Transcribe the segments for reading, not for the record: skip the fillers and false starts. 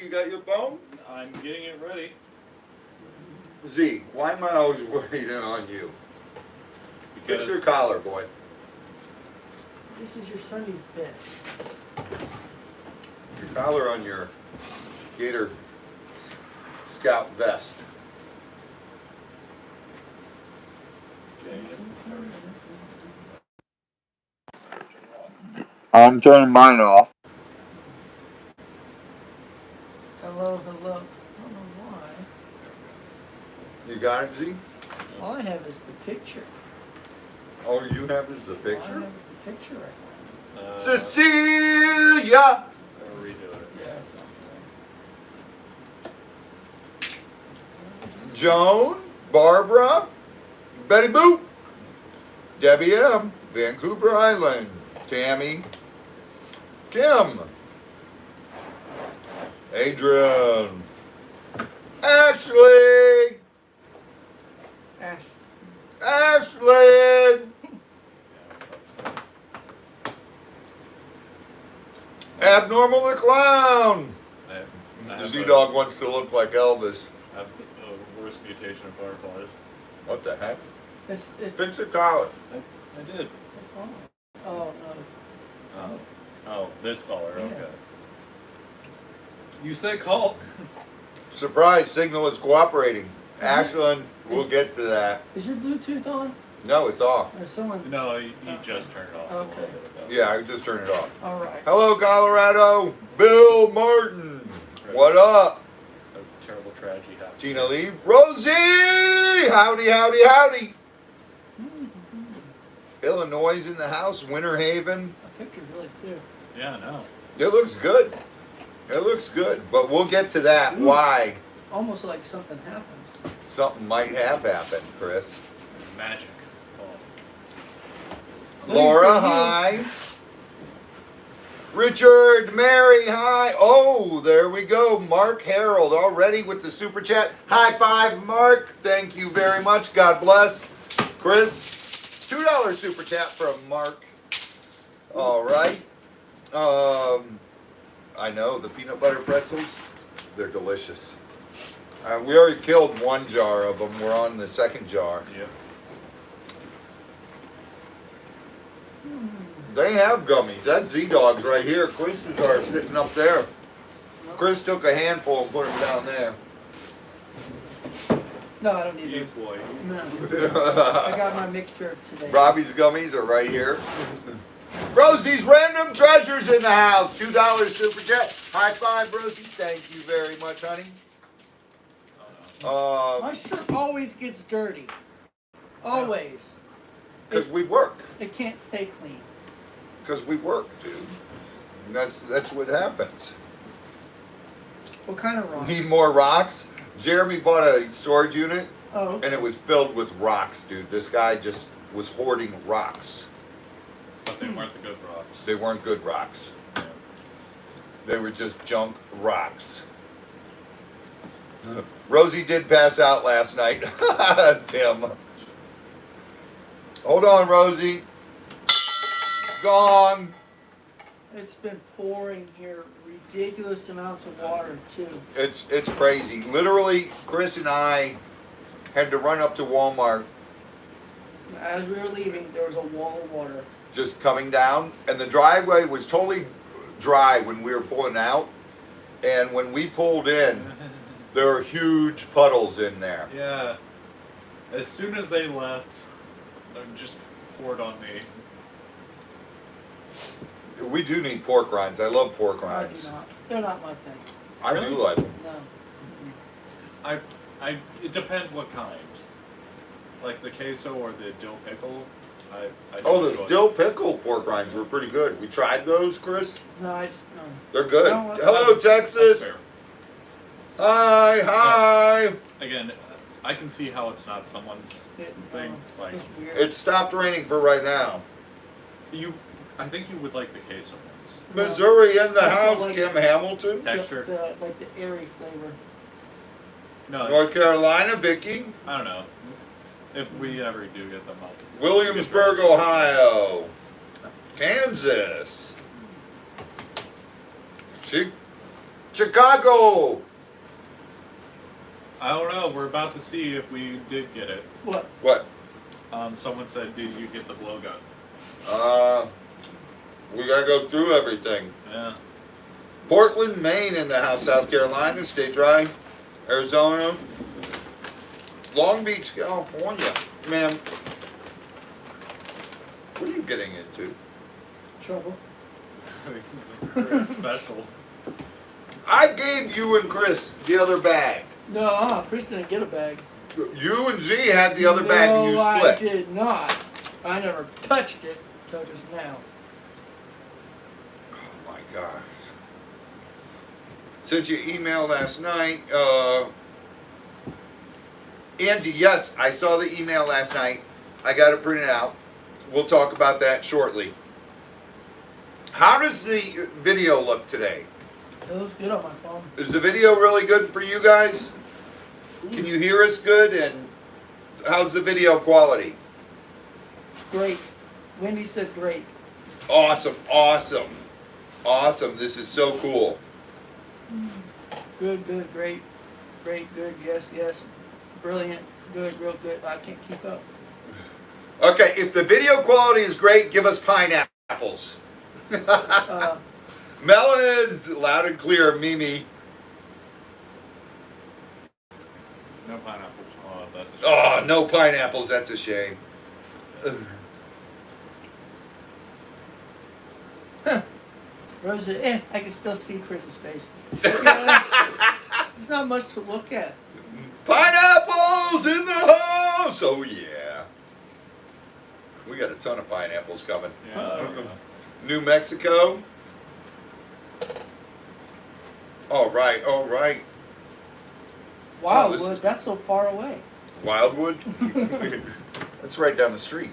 you got your phone? I'm getting it ready. Z, why am I always waiting on you? Fix your collar, boy. This is your Sunday's best. Your collar on your Gator Scout vest. I'm turning mine off. Hello, hello. I don't know why. You got it, Z? All I have is the picture. All you have is the All I picture? have is the picture right now. Cecilia! I'll redo it. Yeah, that's not Joan, Barbara, Betty Boop, Debbie M, Vancouver Island, Tammy, Kim, Adrian, Ashley, Ash. Ashley, Abnormal the Clown. Z-Dog wants to look like Elvis. I have the worst mutation of butterflies. What the heck? It's Fix the collar. I did. What's wrong? Oh, no. Oh, this color, Yeah. okay. You said call. Surprise, signal is cooperating. Ashland, we'll get to that. Is your Bluetooth on? No, it's off. Or someone? No, he just turned it off. Okay. A little bit ago. Yeah, I just turned it off. All right. Hello, Colorado. Bill Martin. What up? A terrible tragedy happened. Tina Lee. Rosie. Howdy, howdy, howdy. Illinois in the house. Winter Haven. The picture's really clear. Yeah, no. It looks good. It looks good. But we'll get to that. Ooh. Why? Almost like something happened. Something might have happened, Chris. Magic. Oh. Laura, hi. Richard, Mary, hi. Oh, there we go. Mark Harold already with the super chat. High five, Mark. Thank you very much. God bless. Chris, $2 super chat from Mark. All right. I know the peanut butter pretzels, they're delicious. We already killed one jar of them. We're on the second jar. Yep. They have gummies. That Z-Dog's right here. Chris's are sitting up there. Chris took a handful and put them down there. No, I don't need You those. boy. No. I got my mixture today. Robbie's gummies are right here. Rosie's Random Treasures in the house. $2 super chat. High five, Rosie. Thank you very much, honey. My shirt always gets dirty. Always. Because we work. It can't stay clean. Because we work, dude. And that's what happens. What kind of rocks? Need more rocks? Jeremy bought a storage unit, Oh, okay. and it was filled with rocks, dude. This guy just was hoarding rocks. But they weren't the good rocks. They weren't good rocks. They were just junk rocks. Rosie did pass out last night. Tim. Hold on, Rosie. Gone. It's been pouring here ridiculous amounts of water too. It's crazy. Literally, Chris and I had to run up to Walmart As we were leaving, there was a wall of water. just coming down, and the driveway was totally dry when we were pulling out. And when we pulled in, there were huge puddles in there. Yeah. As soon as they left, they just poured on me. We do need pork rinds. I love pork I rinds. do not. They're not my thing. I Really? do like them. No. It depends what kind. Like the queso or the dill pickle. I Oh, don't those enjoy. dill pickle pork rinds were pretty good. We tried those, Chris. No, no. They're good. I don't like- Hello, That's Texas. fair. Hi. Again, I can see how it's not someone's thing. Like It's weird. It stopped raining for right now. I think you would like the queso ones. Missouri in the I don't house, like Kim it. Hamilton. Texture. Like the airy flavor. No, North Carolina, Vicky. I don't know. If we ever do get them up. Williamsburg, Ohio. Kansas. Chicago. I don't know. We're about to see if we did get it. What? What? Someone said, "Did you get the blowgun?" We gotta go through everything. Yeah. Portland, Maine in the house. South Carolina, stay dry. Arizona. Long Beach, California. Man, what are you getting into? Trouble. Chris special. I gave you and Chris the other bag. No, Chris didn't get a bag. You and Z had the other bag and you No, split. I did not. I never touched it until just now. Oh my gosh. Sent you email last night. Angie, yes, I saw the email last night. I got it printed out. We'll talk about that shortly. How does the video look today? It looks good on my phone. Is the video really good for you guys? Can you hear us good? And how's the video quality? Great. Wendy said great. Awesome, awesome, awesome. This is so cool. Good, good, great. Great, good, yes, yes. Brilliant, good, real good. I can't keep up. Okay, if the video quality is great, give us pineapples. Melons, loud and clear, Mimi. No pineapples. Oh, that's a shame. Oh, no pineapples, that's a shame. Rosa, I can still see Chris's face. There's not much to look at. Pineapples in the house! Oh, yeah. We got a ton of pineapples coming. Yeah. New Mexico. All right, all right. Wildwood, this is- that's so far away. Wildwood? That's right down the street.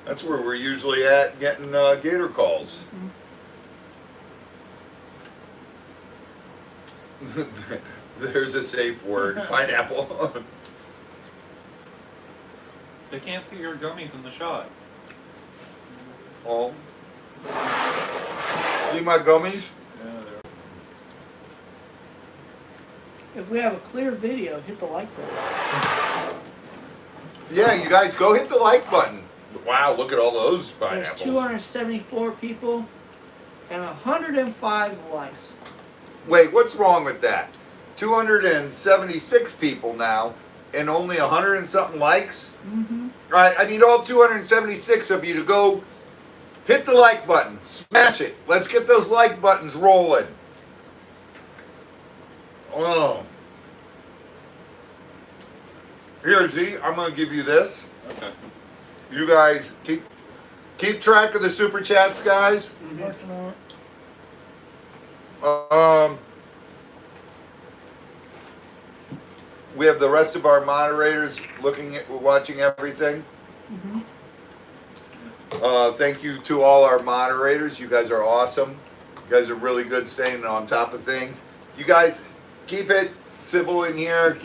That's where we're usually at getting gator calls. There's a safe word, pineapple. They can't see your gummies in the shot. Oh. See my gummies? Yeah, they're... If we have a clear video, hit the like button. Yeah, you guys go hit the like button. Wow, look at all those There's pineapples. 274 people and 105 likes. Wait, what's wrong with that? 276 people now and only 100 and something likes? Mm-hmm. All right, I need all 276 of you to go hit the like button. Smash it. Let's get those like buttons rolling. Oh. Here, Z, I'm going to give you this. Okay. You guys keep track of the super chats, guys. Working on it. We have the rest of our moderators watching everything. Mm-hmm. Thank you to all our moderators. You guys are awesome. You guys are really good staying on top of things. You guys keep it civil in here.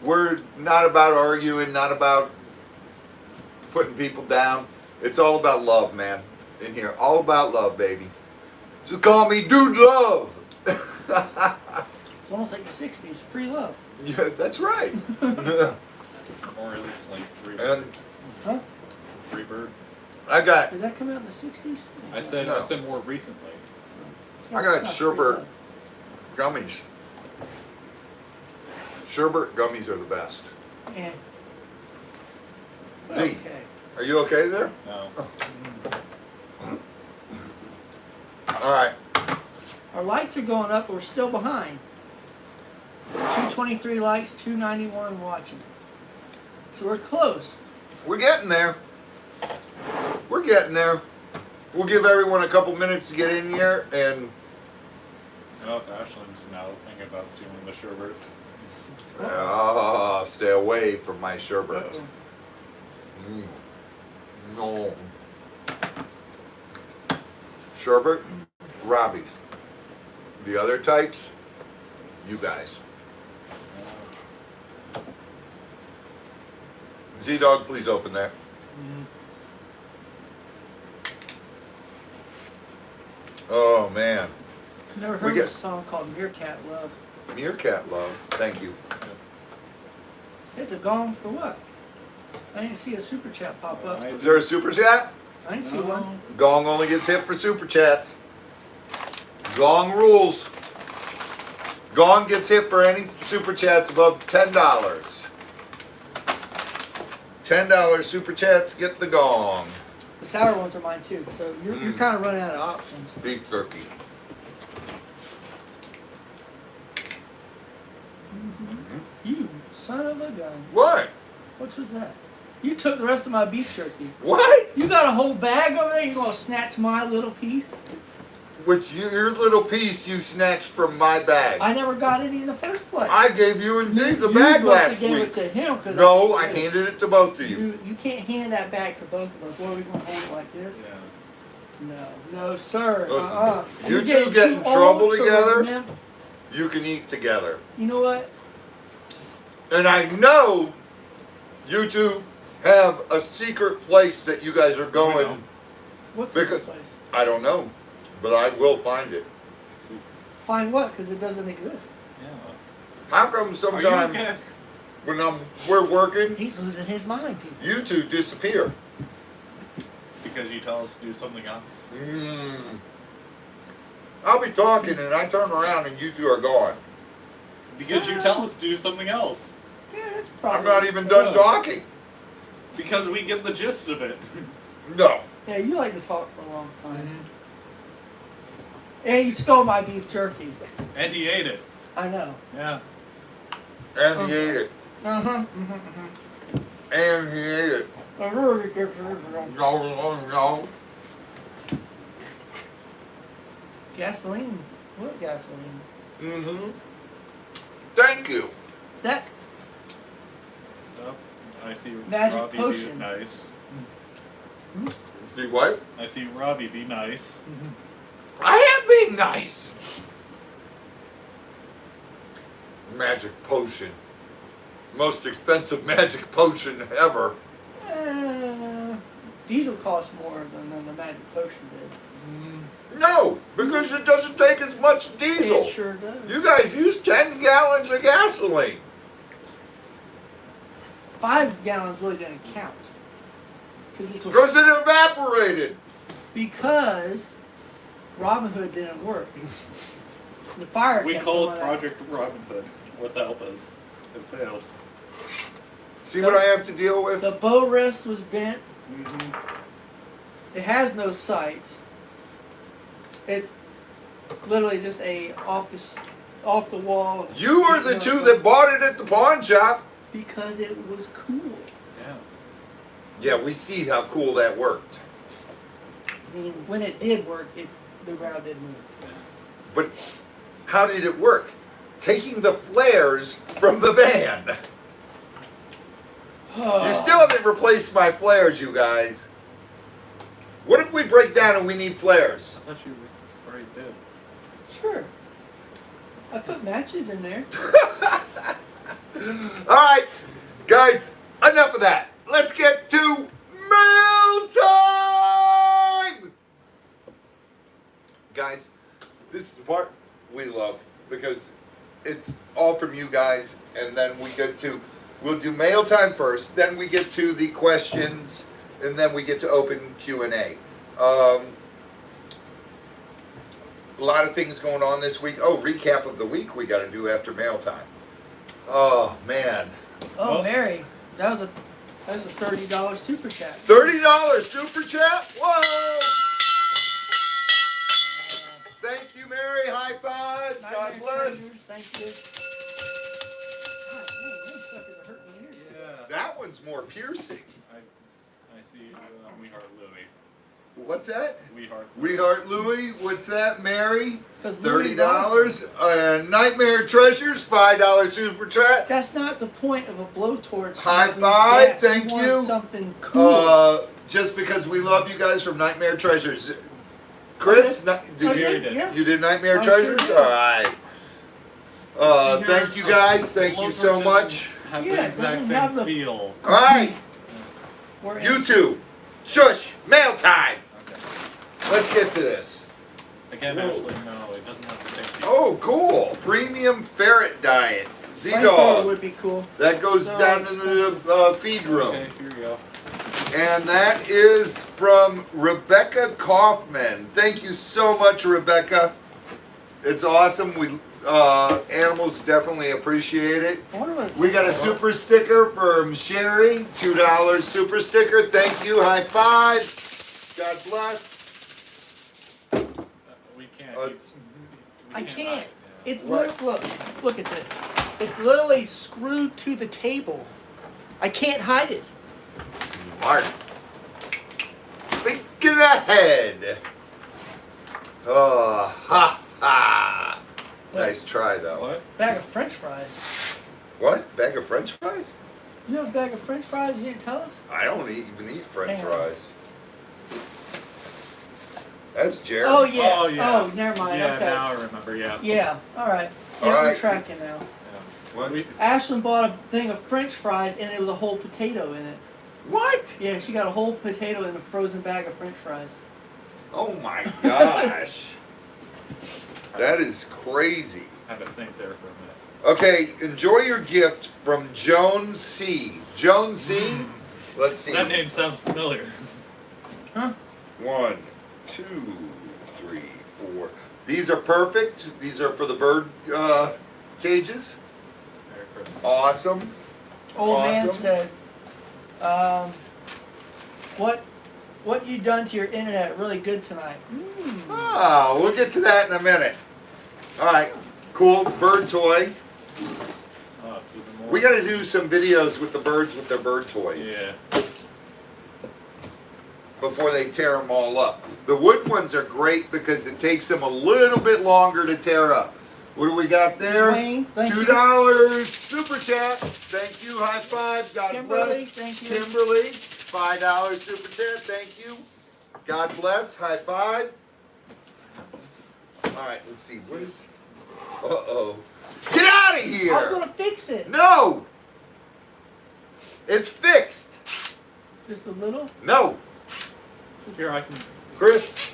We're not about arguing, not about putting people down. It's all about love, man, in here. All about love, baby. Just call me Dude Love. It's almost like the 60s, free love. Yeah, that's right. Or at least like And Huh? Freebird. I got Did that come out in the 60s? I said more recently. I got It's not sherbet free gummies. Sherbet gummies are the best. love. Eh. Z. Okay. Are you okay there? No. All right. Our likes are going up, but we're still behind. 223 likes, 291 watching. So we're close. We're getting there. We're getting there. We'll give everyone a couple minutes to get in here and Oh, Ashlyn's now thinking about stealing the sherbet. stay away from my sherbet. Uh-oh. No. Sherbet, Robbie's. The other types, you guys. Z-Dog, please open that. Oh, man. Never We heard get- of a song called Meerkat Love. Meerkat love. Thank you. Hit the gong for what? I didn't see a super chat pop up. Is there a super chat? I didn't see one. Gong only gets hit for super chats. Gong rules. Gong gets hit for any super chats above $10. $10 super chats get the gong. The sour ones are mine too. So you're kind of running out of options. Beef jerky. You son of a gun. What? What was that? You took the rest of my beef jerky. What? You got a whole bag over there? You gonna snatch my little piece? Which your little piece you snatched from my bag. I never got any in the first place. I gave you and Dee the You bag must last have gave week. it to him. Cause No, I handed it to both of you. You can't hand that back to both of us. What are we gonna hold it like this? Yeah. No, sir. Listen, You're you two get in too trouble old to together. remember- You can eat together. You know what? And I know you two have a secret place that you guys are going. What's the Because- place? I don't know, but I will find it. Find what? Because it doesn't exist. Yeah. How come Are you sometimes okay? when we're working, He's losing his mind, people. you two disappear? Because you tell us to do something else. I'll be talking and I turn around and you two are gone. Because you tell us to do something else. Yeah, that's probably. I'm not even done talking. Because we get the gist of it. No. Yeah, you like to talk for a long time. And you stole my beef jerky. And he ate it. I know. Yeah. And he ate it. Uh-huh. And he ate it. No. Gasoline. What gasoline? Mm-hmm. Thank you. That Oh, I see Magic Robbie potion. be nice. See what? I see Robbie be nice. I am being nice. Magic potion. Most expensive magic potion ever. diesel costs more than the magic potion did. No, because it doesn't take as much diesel. It sure does. You guys use 10 gallons of gasoline. 5 gallons really didn't count. Because it evaporated. Because Robinhood didn't work. The fire We kept called going out. Project Robinhood without us. It failed. See what I have to deal with? The bow rest was bent. Mm-hmm. It has no sights. It's literally just a off the wall. You are the two that bought it at the pawn shop. Because it was cool. Yeah. Yeah, we see how cool that worked. I mean, when it did work, the ground did move. But how did it work? Taking the flares from the van. You still haven't replaced my flares, you guys. What if we break down and we need flares? I thought you already did. Sure. I put matches in there. All right, guys, enough of that. Let's get to mail time! Guys, this is the part we love because it's all from you guys, and then we'll do mail time first, then we get to the questions, and then we get to open Q&A. A lot of things going on this week. Oh, recap of the week we got to do after mail time. Oh, man. Oh, Well- Mary, that was a $30 super chat. $30 super chat? Whoa! Thank you, Mary. High five. God bless. Thank you. God, man, those suckers are hurting my ears. Yeah. That one's more piercing. I see We Heart Louie. What's that? We Heart We Heart Louie. What's that, Mary? 'Cause Louie's $30. Nightmare Treasures, $5 super chat. That's not the point of a blowtorch. High smuggling five, gas. thank want you. Something cool. Just because we love you guys from Nightmare Treasures. Chris, did Jerry you? did. Yeah. You did Nightmare I sure Treasures? did. All right. See here, Thank you guys. Thank you so blowtorches much. Have Yeah, the it exact doesn't same have the- feel. All right. We're in- You two. Shush. Mail time. Okay. Let's get to this. Again, Whoa. actually, no, it doesn't have the premium ferret diet. Flamethrower Z-Dog. would be cool. That goes No, down it's in the feed room. Okay, here we go. And that is from Rebecca Kaufman. Thank you so much, Rebecca. It's awesome. We animals definitely appreciate it. I wonder what it We got a tastes like. super sticker from Sherry. $2 super sticker. Thank you. High five. God bless. We can't. It's- we I hide can't. it, It's What? look at this. It's literally screwed to the table. I can't hide it. Smart. Thinking ahead. Oh, ha ha. Nice try, though. What? Bag of French fries. What? Bag of French fries? You have a bag of French fries? You didn't tell us? I don't even eat French Hang on. fries. That's Jerry. Oh yes. Oh, yeah. Oh, never mind. Yeah, okay. now I remember. Yeah. Yeah. All right. Yeah, All we're right. tracking now. What? We, Ashlyn bought a thing of French fries and it was a whole potato in it. What? Yeah, she got a whole potato in a frozen bag of French fries. Oh my gosh. That is crazy. had to think there for a minute. Okay, enjoy your gift from Joan C. Joan C. Let's see. That name sounds familiar. Huh? 1, 2, 3, 4. These are perfect. These are for the bird cages. Merry Christmas. Awesome. Old man Awesome. said, what you done to your internet really good tonight? Ah, we'll get to that in a minute. All right, cool bird toy. Even more. We got to do some videos with the birds with their bird toys. Yeah. Before they tear them all up. The wood ones are great because it takes them a little bit longer to tear up. What do we got there? Dwayne, thank you. $2 super chat. Thank you. High five. God Kimberly, bless. thank you. Kimberly, $5 super chat. Thank you. God bless. High five. All right, let's see. What is? Uh-oh. Get out of here. I was gonna fix it. No. It's fixed. Just a little. No. Here, I can. Chris.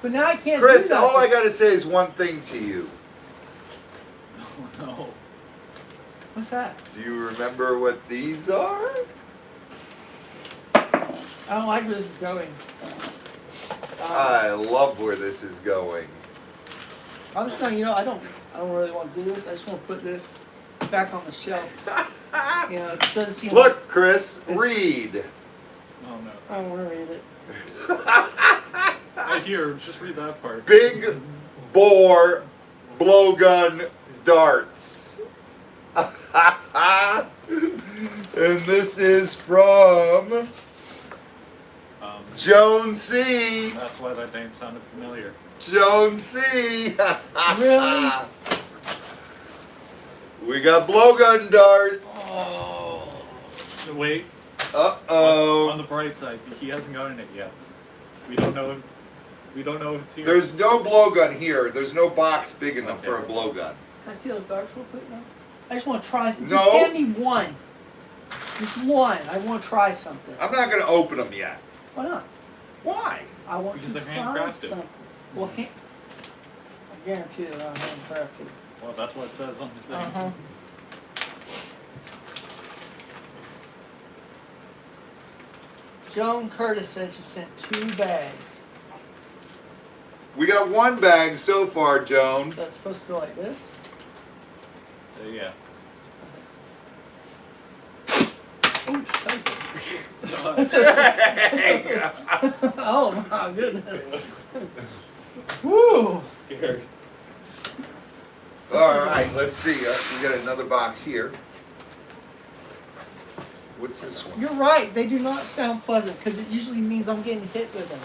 But now I can't Chris, do that. all I got to say is one thing to you. Oh, no. What's that? Do you remember what these are? I don't like where this is going. I love where this is going. I'm just gonna, I don't really want to do this. I just want to put this back on the shelf. It doesn't seem like Look, Chris, read. Oh, no. I don't want to read it. Here, just read that part. Big bore blowgun darts. And this is from Joan C. That's why that name sounded familiar. Joan C. Really? We got blowgun darts. Oh. Wait. Uh-oh. On the bright side, he hasn't gotten it yet. We don't know if it's here. There's no blowgun here. There's no box big enough for a blowgun. Can I see those darts real quick now? I just want to try something. No. Just hand me one. Just one. I want to try something. I'm not going to open them yet. Why not? Why? I want Because to they're try handcrafted. something. Well, I guarantee they're not handcrafted. Well, that's what it says on the thing. Uh-huh. Joan Curtis said she sent 2 bags. We got one bag so far, Joan. That's supposed to go like this. Yeah. Ooh, Hey. oh my goodness. Woo! Scared. All right, let's see. We got another box here. What's this one? You're right. They do not sound pleasant because it usually means I'm getting hit with them.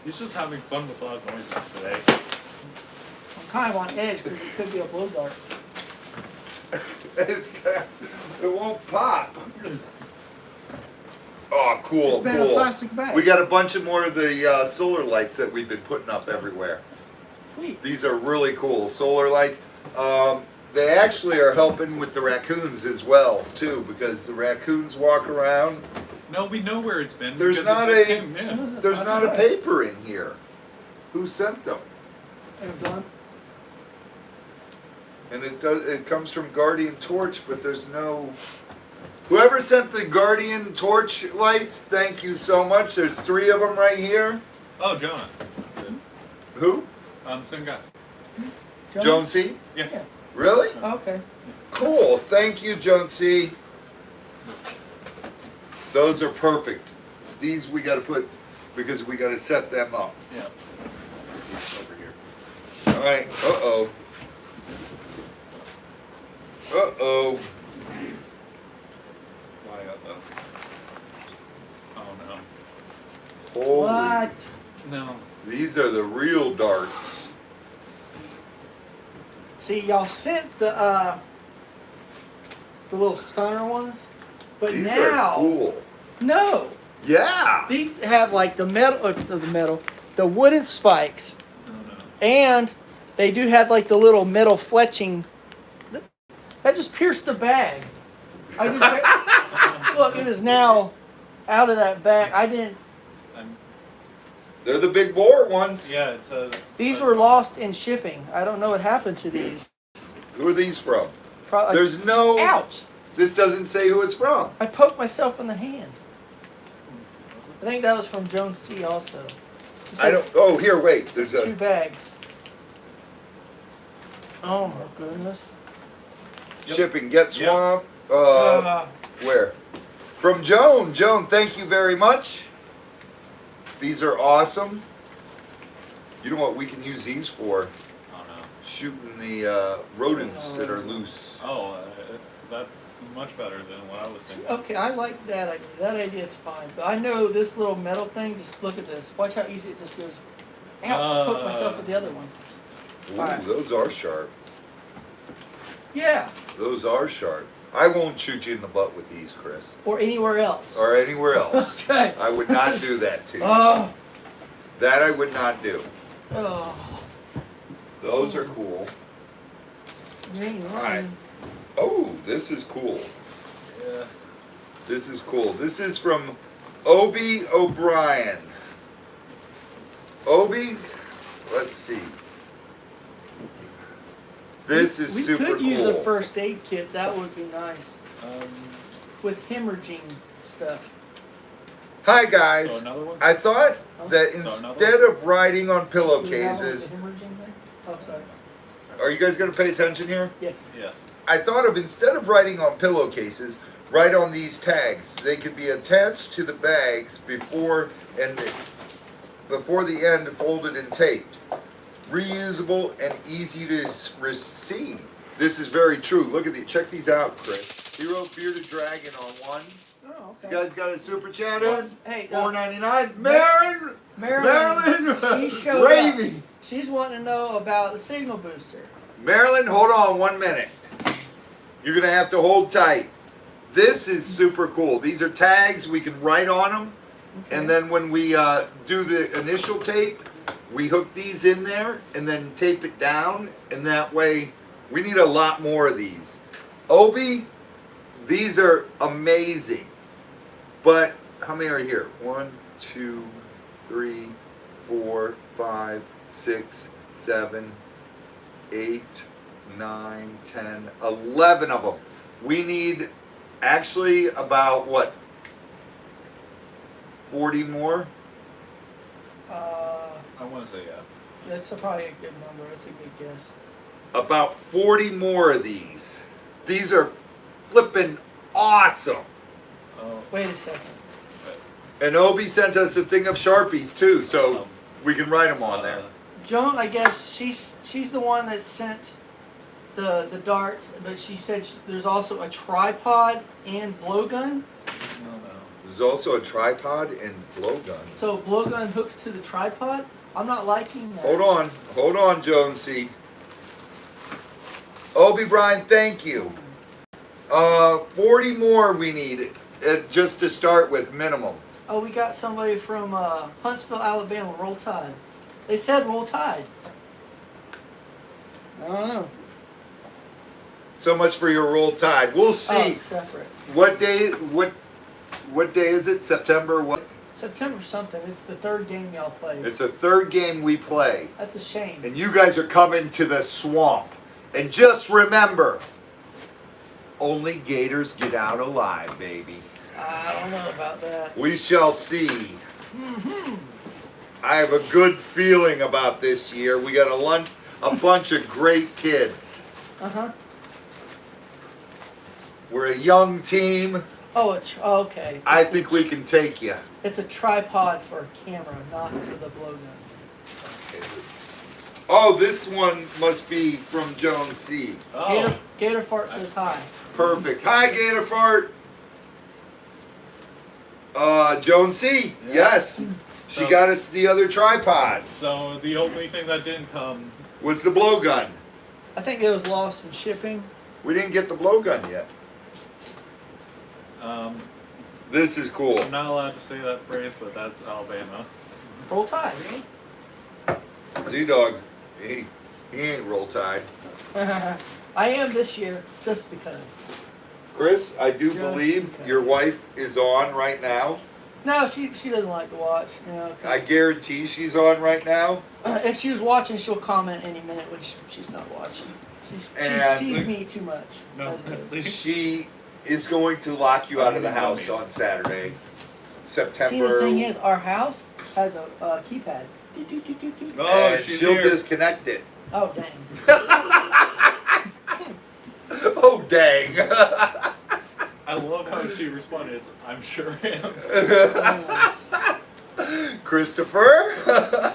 He's just having fun with loud noises today. I'm kind of on edge because it could be a blow dart. It won't pop. Oh, cool, It's been a cool. plastic bag. We got a bunch of more of the solar lights that we've been putting up everywhere. Sweet. These are really cool solar lights. They actually are helping with the raccoons as well, too, because the raccoons walk around. No, we know where it's been. There's because not it just a- came in. There's not a paper in here. Who sent them? Amazon. And it comes from Guardian Torch, but there's no... Whoever sent the Guardian Torch lights, thank you so much. There's 3 of them right here. Oh, Jonah. Who? Same guy. Joan C? Yeah. Really? Okay. Cool. Thank you, Joan C. Those are perfect. These we got to put, because we got to set them up. Yeah. Over here. All right. Uh-oh. Uh-oh. Why though? Oh no. Holy. What? No. These are the real darts. See, y'all sent the little stunner ones, but These now are cool. no, Yeah. these have like the wooden spikes, No. and they do have like the little metal fletching. That just pierced the bag. I just, look, it is now out of that bag. I didn't. They're the big bore ones. Yeah, it's a. These were lost in shipping. I don't know what happened to these. Who are these from? Probably. There's no... Ouch! This doesn't say who it's from. I poked myself in the hand. I think that was from Joan C. also. She I said don't... Oh, here, wait. There's 2 a... bags. Oh my goodness. Shipping. Get Yep. Swamp. Where? From Joan. Joan, thank you very much. These are awesome. You know what we can use these for? Oh no. Shooting the rodents that are loose. Oh, that's much better than what I was thinking. Okay, I like that idea. That idea is fine. But I know this little metal thing, just look at this. Watch how easy it just goes. Ow, poke myself with the other one. Ooh, Alright. those are sharp. Yeah, Those are sharp. I won't shoot you in the butt with these, Chris. or anywhere else. Or anywhere else. Okay. I would not do that to you. Oh, That I would not do. oh. Those are cool. Dang, Alright. Oh, this is cool. Yeah. This is cool. This is from Obi O'Brien. Obi, let's see. This is we super could cool. use a first aid kit. That would be nice. Um, With hemorrhaging stuff. Hi guys. So another one? I thought that So another instead of riding on Do you have one with pillowcases, the hemorrhaging thing? Oh, sorry. are you guys going to pay attention here? Yes. yes. I thought of instead of writing on pillowcases, write on these tags. They could be attached to the bags before the end, folded and taped. Reusable and easy to receive. This is very true. Look at these. Check these out, Chris. He wrote Bearded Dragon on one. Oh, You okay. guys got a super chat in? Hey, $4.99. Marilyn. Marilyn, she showed raving. up. She's wanting to know about the signal booster. Marilyn, hold on 1 minute. You're gonna have to hold tight. This is super cool. These are tags. We can write on them. Okay. And then when we do the initial tape, we hook these in there and then tape it down. And that way, we need a lot more of these. Obi, these are amazing. But how many are here? 1, 2, 3, 4, 5, 6, 7, 8, 9, 10, 11 of them. We need actually about what? 40 more? I want to say yeah. That's probably a good number. That's a good guess. About 40 more of these. These are flippin' awesome. Oh. Wait a second. And Obi sent us a thing of Sharpies too, so Um, we can write them on there. Joan, I guess she's the one that sent the darts, but she said there's also a tripod and blowgun. No. There's also a tripod and blowgun. So blowgun hooks to the tripod. I'm not liking that. Hold on, Jonesy. Obi Brian, thank you. 40 more we need, just to start with minimum. Oh, we got somebody from Huntsville, Alabama. Roll Tide. They said Roll Tide. I don't know. So much for your roll tide. We'll see. Oh, separate. What day? What day is it? September what? September something. It's the third game y'all play. It's the third game we play. That's a shame. And you guys are coming to the swamp. And just remember, only Gators get out alive, baby. I don't know about that. We shall see. Mm-hmm. I have a good feeling about this year. We got a bunch of great kids. Uh-huh. We're a young team. Oh, okay. I think we can take you. It's a tripod for a camera, not for the blowgun. Oh, this one must be from Joan C. Oh. Gator Fart says hi. Perfect. Hi, Gator Fart. Joan C. Yeah. Yes. She got us the other tripod. So the only thing that didn't come. Was the blowgun. I think it was lost in shipping. We didn't get the blowgun yet. This is cool. I'm not allowed to say that phrase, but that's Alabama. Roll Tide, Z-Dog's, he ain't roll tide. right? I am this year, just because. Chris, I do Just believe because. your wife is on right now. No, she doesn't like to watch. You know, 'cause I guarantee she's on right now. if she was watching, she'll comment any minute, which she's not watching. She And- teased me too much. No, As it is. She is going to lock you out of the house on Saturday, September. See, the thing is, our house has a keypad. Oh, and she's she'll here. disconnect it. Oh, dang. Oh, dang. I love how she responded. It's, I'm sure am. Christopher.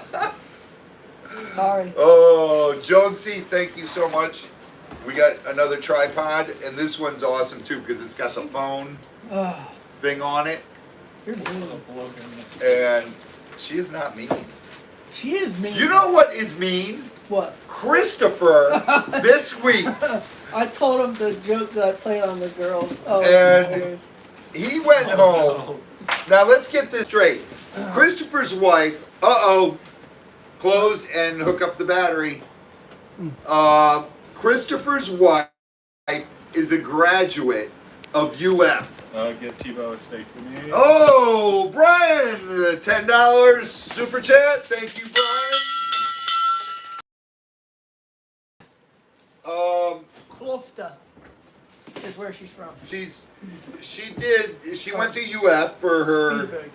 Sorry. Oh, Jonesy, thank you so much. We got another tripod, and this one's awesome too because it's got the phone Ugh, thing on it, you're mean. and she is not mean. She is mean. You know what is mean? What? Christopher this week. I told him the joke that I played on the girls. Oh, And- hilarious. He went home. Now let's get this straight. Christopher's wife, close and hook up the battery. Christopher's wife is a graduate of UF. Give Tebow a steak for me. Oh, Brian, $10 super chat. Thank you, Brian. Klofta is where she's from. She went to UF for her Spielberg.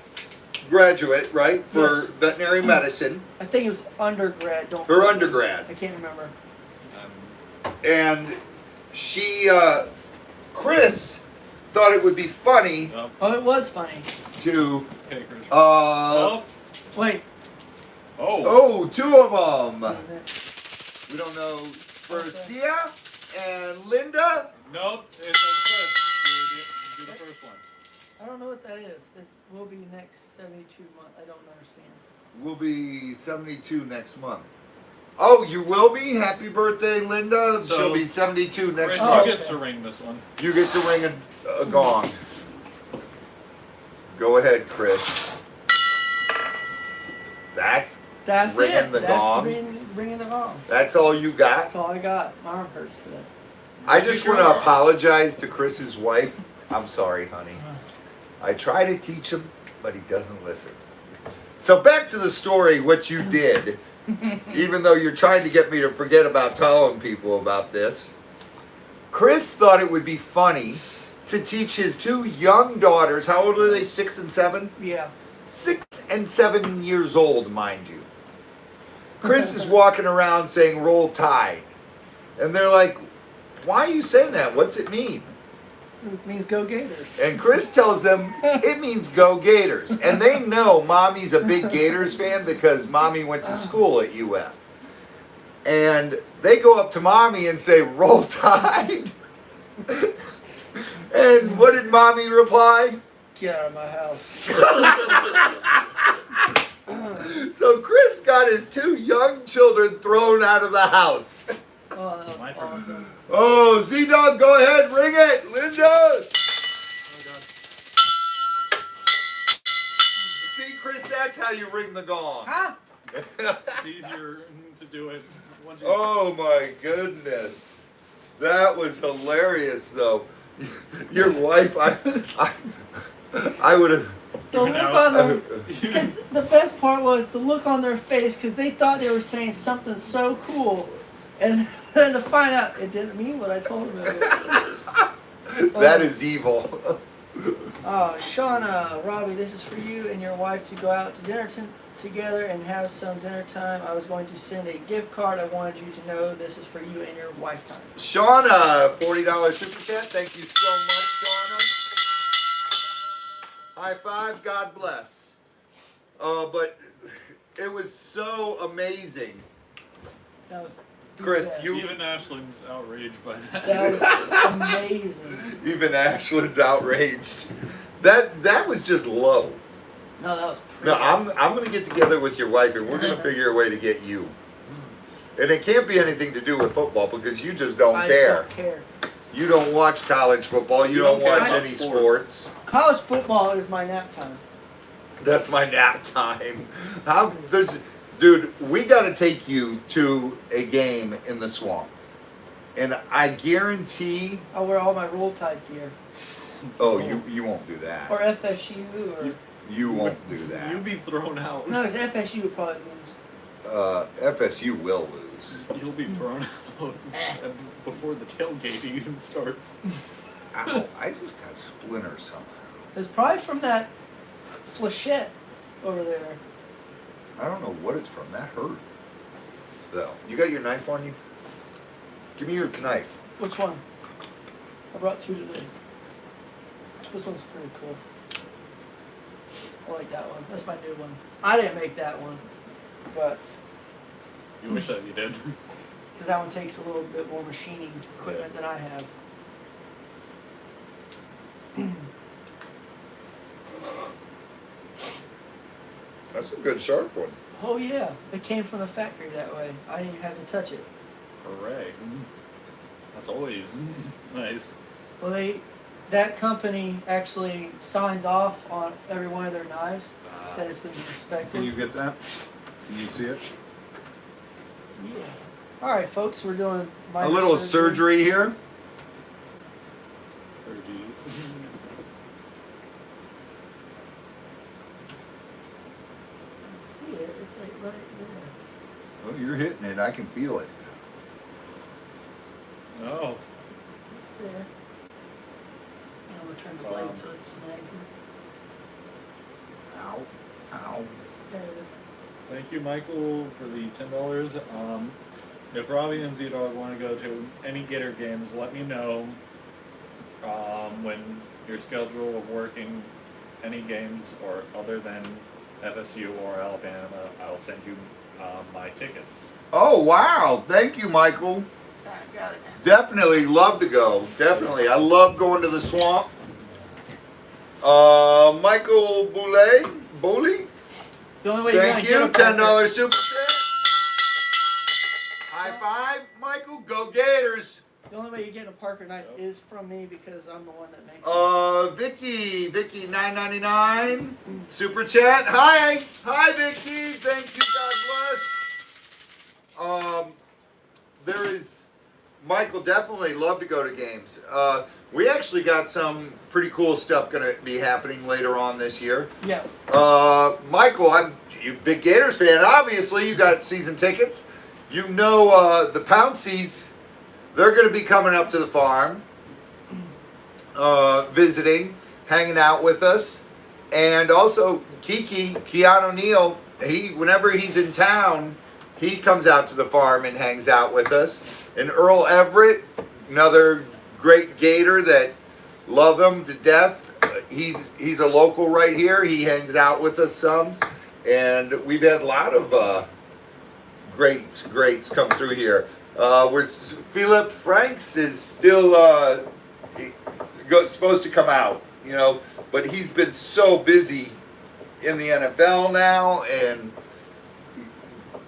graduate, right? For Yes. veterinary medicine. I think it was undergrad. Don't. Her undergrad. I can't remember. And she, Chris, thought it would be funny Oh, Oh, it was funny. to, okay, Chris. oh, Wait. two of them. Wait a minute. We don't know, Bercia and Linda. Nope, it's a Chris. Do the first one. I don't know what that is. It will be next 72 months. I don't understand. Will be 72 next month. Oh, you will be? Happy birthday, Linda. So, She'll be 72 next Chris, month. you get to ring this one. You get to ring a gong. Go ahead, Chris. That's Ringing it. the That's gong. ringing The gong. that's all you got? That's all I got. My arm hurts today. I just want to apologize to Chris's wife. I'm sorry, honey. I try to teach him, but he doesn't listen. So back to the story, what you did. Even though you're trying to get me to forget about telling people about this. Chris thought it would be funny to teach his two young daughters, how old are they, 6 and 7? Yeah. 6 and 7 years old, mind you. Chris is walking around saying, roll tide. And they're like, why are you saying that? What's it mean? It means go Gators. And Chris tells them it means go Gators. And they know Mommy's a big Gators fan because Mommy went to school at UF. And they go up to Mommy and say, roll tide. And what did Mommy reply? Get out of my house. So Chris got his two young children thrown out of the house. Oh, that My was turn. awesome. Oh, Z-Dog, go ahead, ring it. Linda. See, Chris, that's how you ring the gong. Huh? It's easier to do it once you. Oh my goodness. That was hilarious though. Your wife, I would have, The Even look now- on their, because the best part was the look on their face, because they thought they were saying something so cool, and then to find out it didn't mean what I told them it would. That is evil. Shauna, Robbie, this is for you and your wife to go out to dinner together and have some dinner time. I was going to send a gift card. I wanted you to know this is for you and your wife time. Shauna, $40 super chat. Thank you so much, Shauna. High five. God bless. But it was so amazing. That was Chris, yeah. you Even Ashland's outraged by that. That was amazing. even Ashland's outraged. That was just low. No, that was No, pretty. I'm gonna get together with your wife and we're gonna figure a way to get you. And it can't be anything to do with football because you just don't I care. don't care. You don't watch college football. You don't care watch about any sports. sports. College football is my nap time. That's my nap time. Dude, we got to take you to a game in the swamp, and I guarantee. I wear all my Roll Tide gear. Oh, you won't do Or that. FSU, or You won't do You'd that. be thrown out. no, because FSU would probably lose. FSU will lose. You'll be thrown out Eh. before the tailgate even starts. Ow! I just got a splinter somehow. It's probably from that flechette over there. I don't know what it's from. That hurt. So, you got your knife on you? Give me your knife. Which one? I brought two today. This one's pretty cool. I like that one. That's my new one. I didn't make that one, but You wish that you did. because that one takes a little bit more machining equipment than I have. That's a good sharp one. Oh yeah, it came from the factory that way. I didn't even have to touch it. Hooray. That's always nice. Well, that company actually signs off on every one of their knives that it's been inspected. Can you get that? Can you see it? Yeah. All right, folks, we're doing A minor little surgery here. Surgery. See it? It's like right there. Oh, you're hitting it. I can feel it. Oh. It's there. I'm gonna turn the blade so it snags it. Ow. Ow. There it is. Thank you, Michael, for the $10. If Robbie and Z-Dog want to go to any Gator games, let me know when your schedule of working any games or other than FSU or Alabama. I'll send you my tickets. Oh, wow. Thank you, Michael. I got it. Definitely love to go. Definitely. I love going to the swamp. Michael Booley? The only way you're Thank gonna you. get a Parker- $10 super chat. High five, Michael. Go Gators. The only way you get a Parker knife is from me because I'm the one that makes it. Vicky $9.99 super chat. Hi, Vicky. Thank you. God bless. There is Michael. Definitely love to go to games. We actually got some pretty cool stuff going to be happening later on this year. Yeah. Michael, you big Gators fan. Obviously, you got season tickets. You know the Pounceys. They're going to be coming up to the farm, visiting, hanging out with us, and also Keanu Neal. Whenever he's in town, he comes out to the farm and hangs out with us. And Earl Everett, another great Gator that love him to death. He's a local right here. He hangs out with us some, and we've had a lot of greats come through here. Philip Franks is still supposed to come out, but he's been so busy in the NFL now, and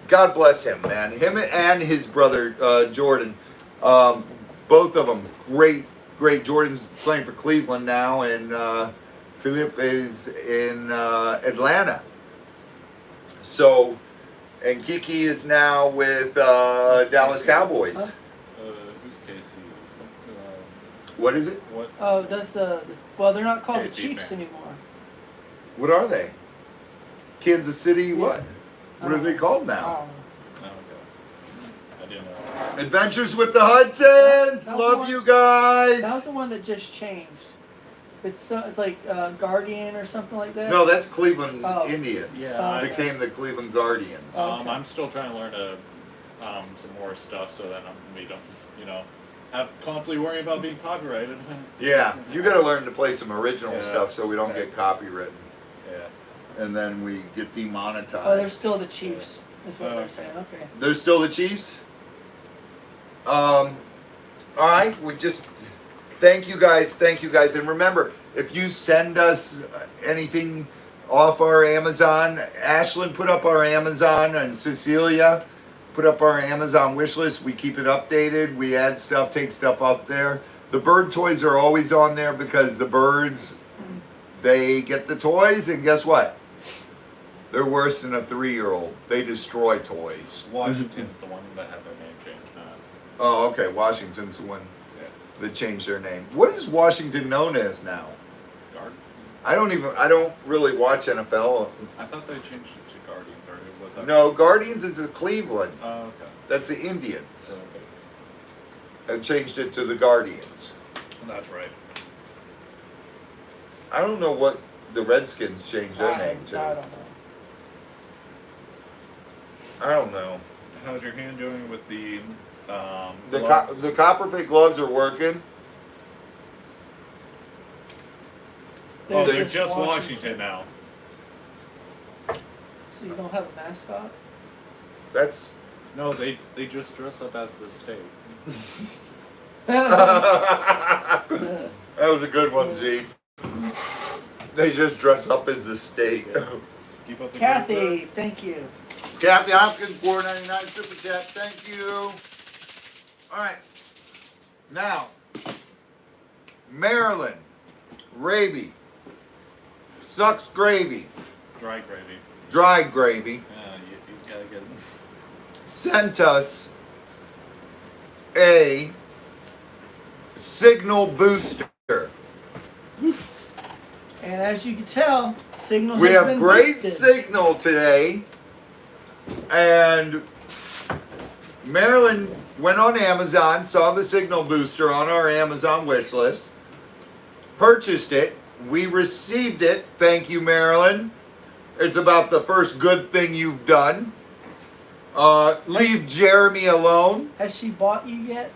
God bless him, man. Him and his brother Jordan, both of them great. Jordan's playing for Cleveland now, and Philip is in Atlanta. So. And Kiki is now with Dallas Cowboys. Huh? Who's Casey? What is it? What? Oh, that's well, they're not called the KC Chiefs fan. anymore. What are they? Kansas City, what? What are they called now? Oh, okay. I didn't know. Adventures with the Hudsons! That was Love one- you guys! That was the one that just changed. It's like Guardian or something like that. No, that's Cleveland Oh. Indians. Yeah, okay. Became the Cleveland Guardians. Oh. Okay. I'm still trying to learn some more stuff so that we don't, have constantly worrying about being copyrighted. Yeah, you gotta learn to play some original Yeah. stuff so we don't Okay. get copywritten. Yeah. And then we get demonetized. Oh, they're still the Chiefs. Is what Oh, they're okay. saying. Okay. They're still the Chiefs? Alright, we just thank you guys, and remember, if you send us anything off our Amazon, Ashlyn put up our Amazon, and Cecilia put up our Amazon wish list. We keep it updated, we add stuff, take stuff up there. The bird toys are always on there because the birds, they get the toys, and guess what? They're worse than a 3-year-old. They destroy toys. Washington's the one that had their name changed now. Oh, okay. Washington's the one Yeah. that changed their name. What is Washington known as now? Guard. I don't really watch NFL. I thought they changed it to Guardians, or was that? No, Guardians is the Cleveland. Oh, okay. That's the Indians. Okay. And changed it to the Guardians. That's right. I don't know what the Redskins changed their name I to. don't know. I don't know. How's your hand doing with the The the Copperfit gloves are working. Oh, they're just Washington now. So you don't have a mascot? That's No, they just dressed up as the state. that was a good one, Z. They just dress up as the state. Keep up the Kathy, good work. thank you. Kathy Hopkins, $4.99 super chat. Thank you. All right. Now, Maryland, Raby, sucks gravy, Dry gravy. dry gravy, You gotta get sent us a signal booster. And as you can tell, Signal We has have been great boosted. signal today, and Marilyn went on Amazon, saw the signal booster on our Amazon wish list, purchased it. We received it. Thank you, Marilyn. It's about the first good thing you've done. Leave Jeremy alone. Has she bought you yet?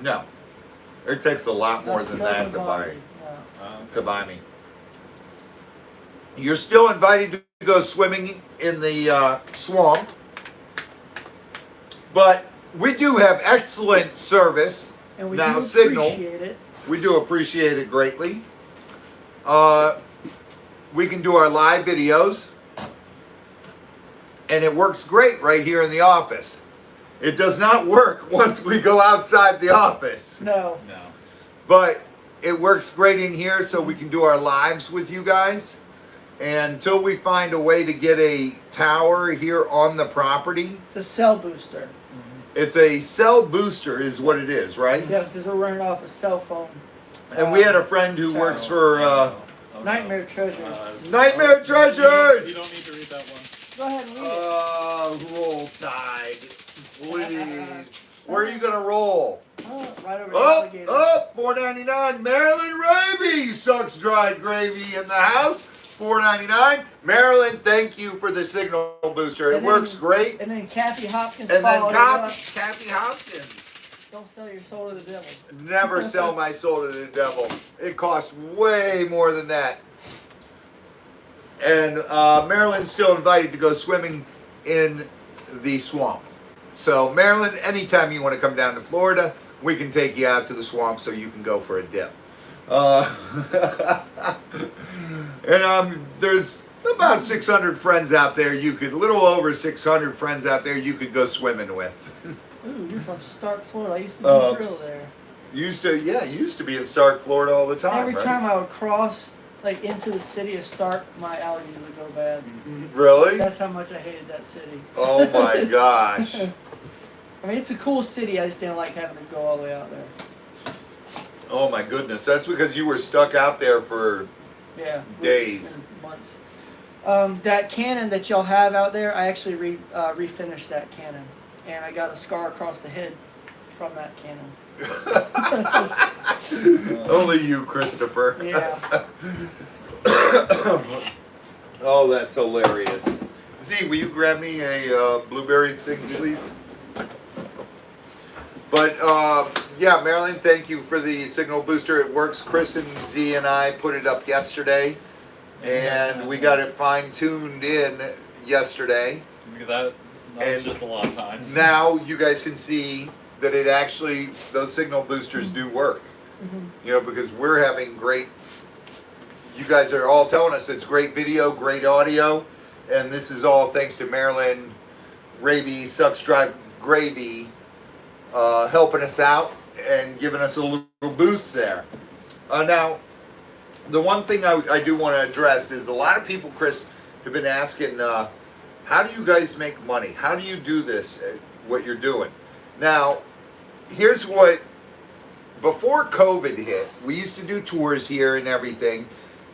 No, it takes a lot more than that to buy No. to buy me. You're still invited to go swimming in the swamp, but we do have excellent service. And we Now, do Signal. appreciate it. We do appreciate it greatly. We can do our live videos, and it works great right here in the office. It does not work once we go outside the office, No. No. but it works great in here so we can do our lives with you guys. And until we find a way to get a tower here on the property, It's a cell booster. it's a cell booster is what it is, right? Yeah, because we're running off a cell phone. And we had a friend who works for Oh, no. Nightmare Treasures. Nightmare You Treasures! don't need to read that one. Go ahead and read it. Roll Tide, please. Where are you gonna roll? Oh, right over the Up, alligator. up, $4.99. Maryland Raby sucks dried gravy in the house. $4.99. Maryland, thank you for the signal booster. It And then- works great. And then Kathy Hopkins And then followed it up. Kathy Hopkins. Don't sell your soul to the devil. Never sell my soul to the devil. It costs way more than that. And Maryland's still invited to go swimming in the swamp. So Maryland, anytime you want to come down to Florida, we can take you out to the swamp so you can go for a dip. And there's about 600 friends out there. A little over 600 friends out there you could go swimming with. Ooh, you're from Stark, Florida. I used to drill there. Used to be in Stark, Florida all the time. Every right? time I would cross into the city of Stark, my allergies would go bad. Really? That's how much I hated that city. Oh my gosh. I mean, it's a cool city. I just didn't like having to go all the way out there. Oh my goodness. That's because you were stuck out there for Yeah. Days. weeks and months. That cannon that y'all have out there, I actually refinished that cannon, and I got a scar across the head from that cannon. Only you, Christopher. Yeah. Oh, that's hilarious. Z, will you grab me a blueberry thing, please? But yeah, Marilyn, thank you for the signal booster. It works. Chris and Z and I put it up yesterday, and we got it fine-tuned in yesterday. That was just a lot of time. Now you guys can see that it actually, those signal boosters do work. You know, because we're having great, you guys are all telling us it's great video, great audio, and this is all thanks to Marilyn Raby Sucks Drive Gravy helping us out and giving us a little boost there. Now, the one thing I do want to address is a lot of people, Chris, have been asking, how do you guys make money? How do you do this, what you're doing? Now, here's what, before COVID hit, we used to do tours here and everything,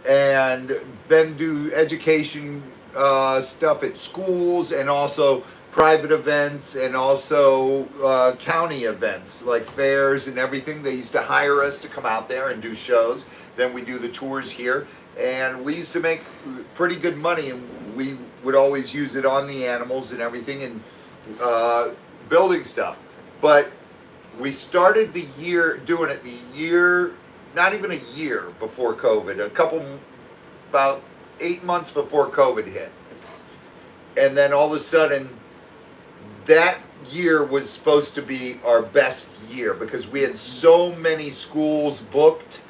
and then do education stuff at schools, and also private events, and also county events like fairs and everything. They used to hire us to come out there and do shows. Then we do the tours here, and we used to make pretty good money, and we would always use it on the animals and everything, and building stuff. But we started the year doing it not even a year before COVID, about 8 months before COVID hit. And then all of a sudden, that year was supposed to be our best year because we had so many schools booked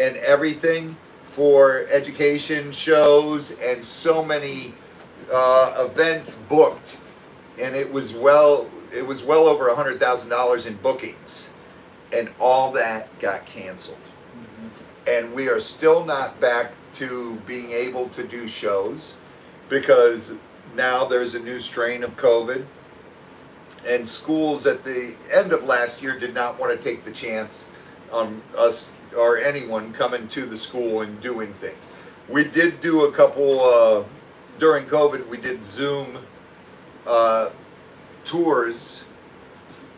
and everything for education shows, and so many events booked, and it was well over $100,000 in bookings, and all that got canceled. And we are still not back to being able to do shows because now there's a new strain of COVID, and schools at the end of last year did not want to take the chance on us or anyone coming to the school and doing things. We did do a couple, during COVID, we did Zoom tours,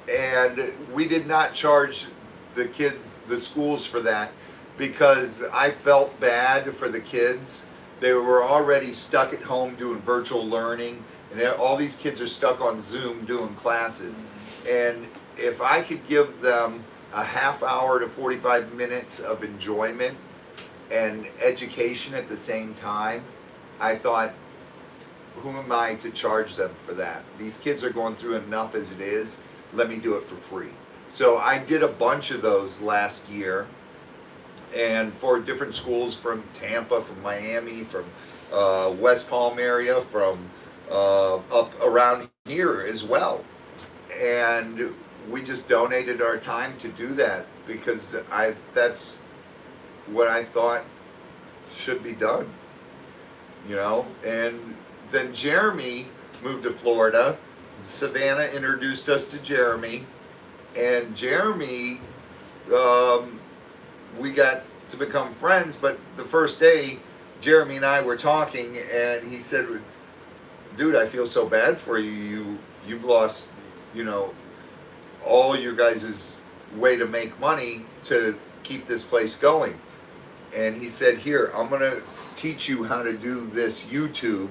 and we did not charge the kids, the schools, for that because I felt bad for the kids. They were already stuck at home doing virtual learning, and all these kids are stuck on Zoom doing classes. And if I could give them a half hour to 45 minutes of enjoyment and education at the same time, I thought, who am I to charge them for that? These kids are going through enough as it is. Let me do it for free. So I did a bunch of those last year, and for different schools from Tampa, from Miami, from West Palm area, from up around here as well. And we just donated our time to do that because that's what I thought should be done, you know. And then Jeremy moved to Florida. Savannah introduced us to Jeremy, and Jeremy, we got to become friends. But the first day, Jeremy and I were talking, and he said, "Dude, I feel so bad for you. You've lost, you know, all your guys' way to make money to keep this place going." And he said, "Here, I'm going to teach you how to do this YouTube,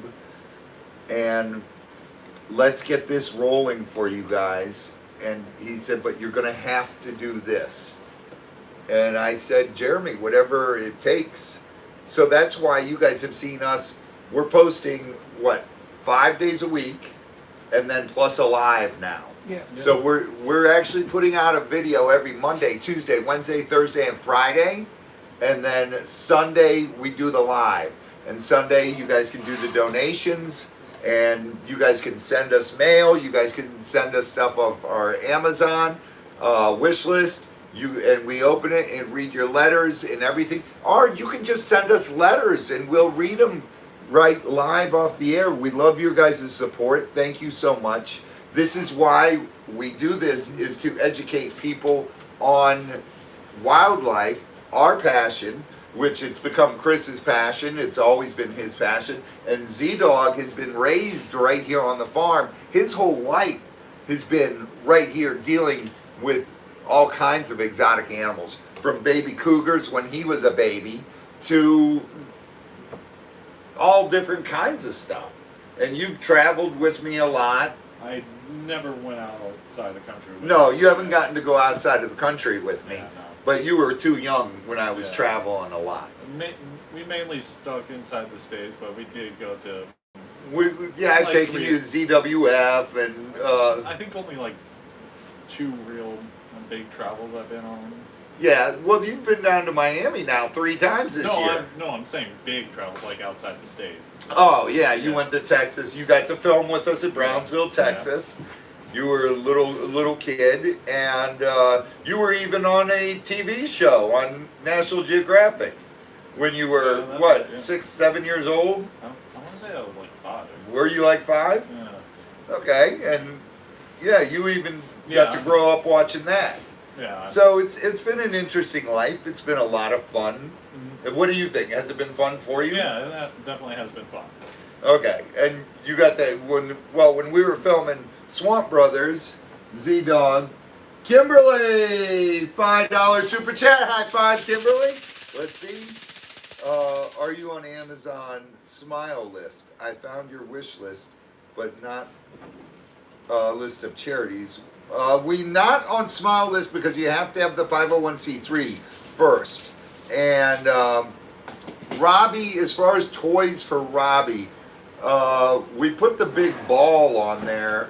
and let's get this rolling for you guys." And he said, "But you're going to have to do this." And I said, "Jeremy, whatever it takes." So that's why you guys have seen us. We're posting, 5 days a week, and then plus a live now. Yeah. So we're actually putting out a video every Monday, Tuesday, Wednesday, Thursday, and Friday. And then Sunday we do the live. And Sunday you guys can do the donations, and you guys can send us mail. You guys can send us stuff off our Amazon wish list. And we open it and read your letters and everything. Or you can just send us letters and we'll read them right live off the air. We love your guys' support. Thank you so much. This is why we do this, is to educate people on wildlife, our passion, which it's become Chris's passion. It's always been his passion. And Z-Dog has been raised right here on the farm. His whole life has been right here dealing with all kinds of exotic animals, from baby cougars when he was a baby to all different kinds of stuff. And you've traveled with me a lot. I never went outside the country. With No, you. you haven't gotten to go outside of the country with me. Yeah, no. But you were too young when I was Yeah. traveling a lot. We mainly stuck inside the States, but we did go to. I've Like taken 3. you to ZWF and I think only like 2 real big travels I've been on. yeah. Well, you've been down to Miami now 3 times this year. I'm saying big travels like outside the States. Oh yeah, you Yeah. went to Texas. You got to film with us at Brownsville, Texas. You were a little kid, and you were even on a TV show on National Geographic when you were Yeah, that's what, right, yeah. 6, 7 years old. I want to say I was like 5. Were you like 5? Yeah. Okay, and yeah, you even got to Yeah. grow up watching that. Yeah. So it's been an interesting life. It's been a lot of fun. Mhm. And what do you think? Has it been fun for you? Yeah, that definitely has been fun. Okay, and you got that when we were filming Swamp Brothers, Z-Dog, Kimberly, $5 super chat. High five, Kimberly. Let's see. Are you on Amazon Smile list? I found your wish list, but not list of charities. We not on Smile list because you have to have the 501c3 first. And Robbie, as far as toys for Robbie, we put the big ball on there.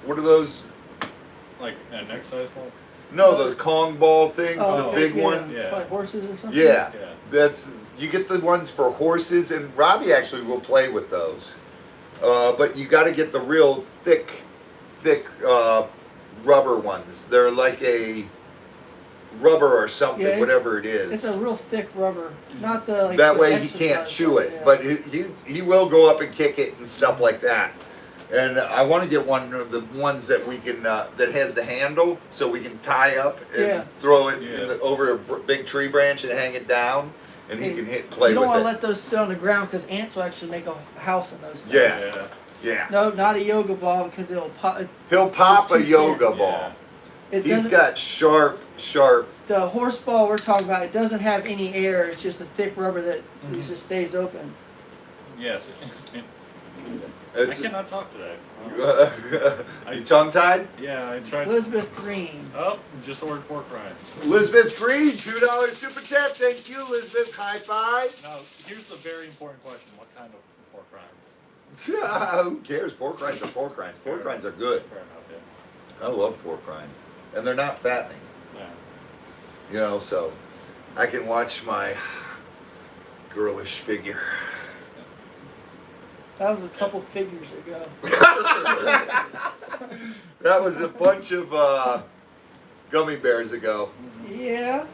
What are those? Like an exercise ball? No, the Kong ball things, the okay, big yeah, one. Yeah. Like horses or something? Yeah, Yeah. that's you get the ones for horses, and Robbie actually will play with those. But you got to get the real thick rubber ones. They're like a rubber or something, Yeah, whatever it is. It's a real thick rubber, not the like. That the way he can't exercise chew one, it, yeah. but he will go up and kick it and stuff like that. And I want to get one of the ones that we can that has the handle, so we can tie up and Yeah. throw it Yeah. over a big tree branch and hang it down, and he can play You don't with want it. to let those sit on the ground because ants will actually make a house in those things. Yeah. Yeah, No, not a yoga ball because it'll pop. he'll pop It's a too yoga thin. ball. It He's doesn't- got sharp. the horse ball we're talking about. It doesn't have any air. It's just a thick rubber that Mhm. just stays open. Yes. I It's, cannot talk today. you tongue tied? Yeah, I tried. Elizabeth Green. Oh, just ordered pork rinds. Elizabeth Green, $2 super chat. Thank you, Elizabeth. High five. Now, here's the very important question: what kind of pork rinds? Who cares? Pork rinds are pork rinds. Pork rinds are good. Fair enough. Yeah. I love pork rinds, and they're not fattening. Yeah. You know, so I can watch my girlish figure. That was a couple figures ago. That was a bunch of gummy bears ago. Yeah.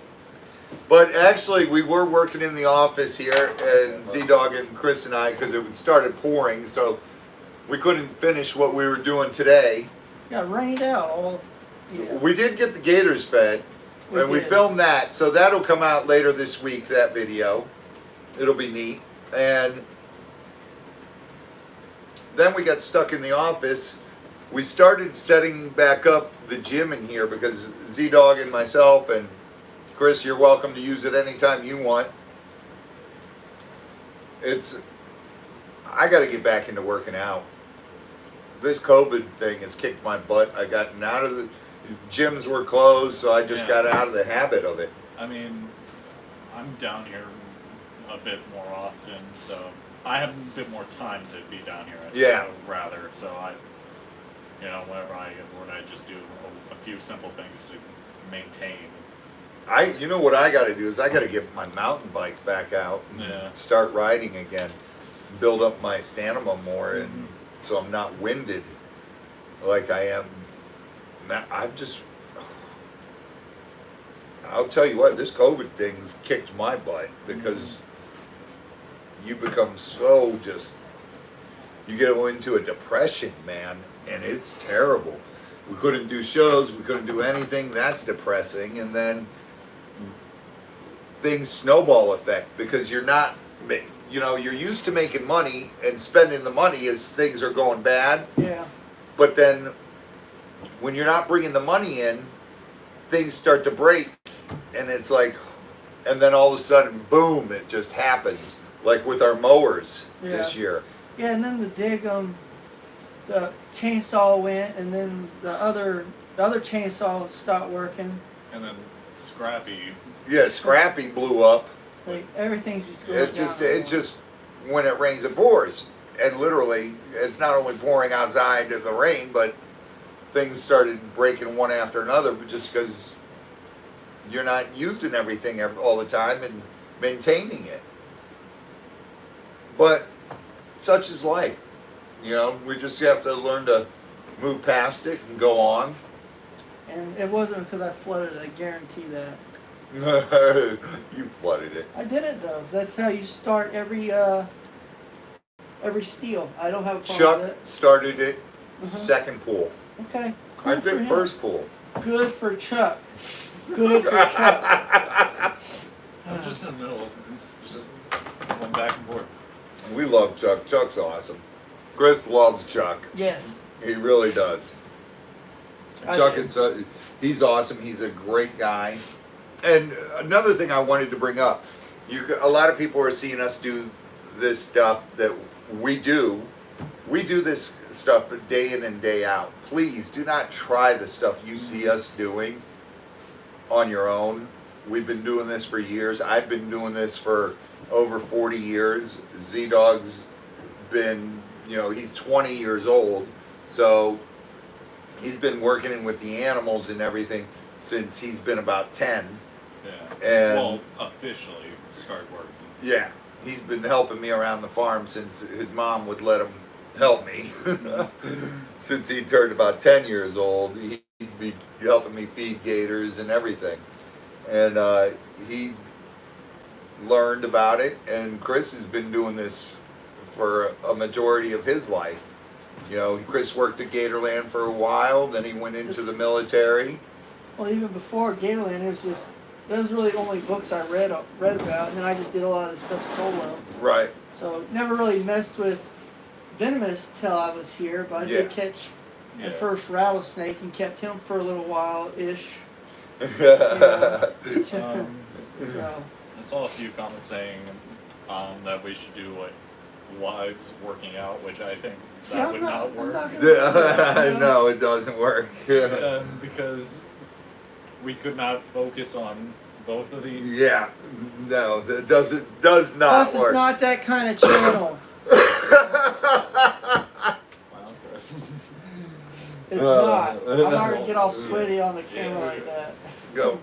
But actually, we were working in the office here, and Z-Dog and Chris and I, because it started pouring, so we couldn't finish what we were doing today. Got rained out all. Yeah. We did get the gators fed, We and we did. filmed that, so that'll come out later this week, that video. It'll be neat. And then we got stuck in the office. We started setting back up the gym in here because Z-Dog and myself and Chris, you're welcome to use it anytime you want. I got to get back into working out. This COVID thing has kicked my butt. I gotten out of the gyms were closed, so I just got out of the habit of it. I mean, I'm down here a bit more often, so I have a bit more time to be down here. Yeah. Rather, so whenever I get bored, I just do a few simple things to maintain. You know what I got to do is I got to get my mountain bike back out and Yeah. start riding again, build up my stamina more, and so I'm not winded like I am. I'll tell you what, this COVID thing's kicked my butt because you become so you get into a depression, man, and it's terrible. We couldn't do shows, we couldn't do anything. That's depressing, and then things snowball effect because you're not, you're used to making money and spending the money as things are going bad. Yeah. But then when you're not bringing the money in, things start to break, and it's like, and then all of a sudden, boom, it just happens. Like with our mowers this year. Yeah, and then the chainsaw went, and then the other chainsaw stopped working. And then Scrappy. Yeah, Scrappy blew up. It's like everything's just going down. It just when it rains it pours, and literally it's not only pouring outside in the rain, but things started breaking one after another, just because you're not using everything all the time and maintaining it. But such is life. We just have to learn to move past it and go on. And it wasn't because I flooded it, I guarantee that. You flooded it. I did it though. That's how you start every steal. I don't have a problem Chuck with it. started it second pool. Okay. I Good for did him. first pool. Good for Chuck. Good for Chuck. I'm just in the middle. Just went back and forth. We love Chuck. Chuck's awesome. Chris loves Chuck. Yes. He really does. I Chuck do. is he's awesome. He's a great guy. And another thing I wanted to bring up, a lot of people are seeing us do this stuff that we do. We do this stuff day in and day out. Please do not try the stuff you see us doing on your own. We've been doing this for years. I've been doing this for over 40 years. Z-Dog's been, he's 20 years old. So he's been working with the animals and everything since he's been about 10. Yeah. And well, officially start working. yeah, he's been helping me around the farm since his mom would let him help me. Since he turned about 10 years old, he'd be helping me feed gators and everything. And he learned about it, and Chris has been doing this for a majority of his life. Chris worked at Gatorland for a while, then he went into the military. Well, even before Gatorland, those really only books I read about, and then I just did a lot of stuff solo. Right. So never really messed with venomous till I was here, but I did catch the first rattlesnake and kept him for a little while-ish. Yeah. So, I saw a few comments saying that we should do wives working out, which I think that would not work. No, it doesn't work. Because we could not focus on both of these. Yeah, no, it does not Plus, work. it's not that kind of channel. Wow, Chris. It's not. I'm not going to get all sweaty on the camera like that. Go.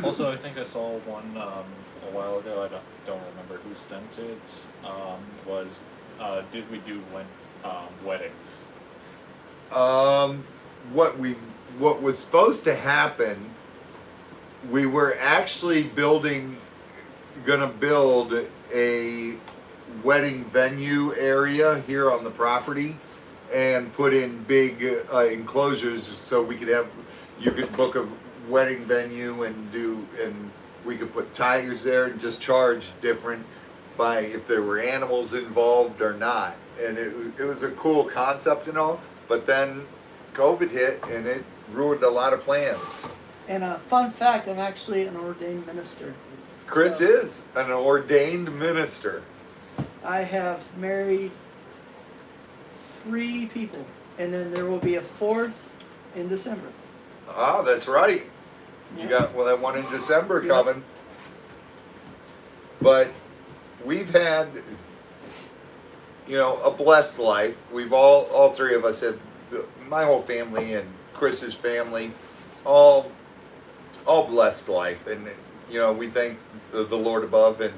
Also, I think I saw one a while ago. I don't remember who sent it. Was did we do weddings? What was supposed to happen? We were actually gonna build a wedding venue area here on the property, and put in big enclosures so you could book a wedding venue and we could put tigers there and just charge different by if there were animals involved or not. And it was a cool concept and all, but then COVID hit and it ruined a lot of plans. And a fun fact, I'm actually an ordained minister. Chris is an ordained minister. I have married 3 people, and then there will be a 4th in December. Oh, that's right. You got that one in December coming. But we've had, a blessed life. We've all 3 of us have, my whole family and Chris's family, all blessed life, and we thank the Lord above. And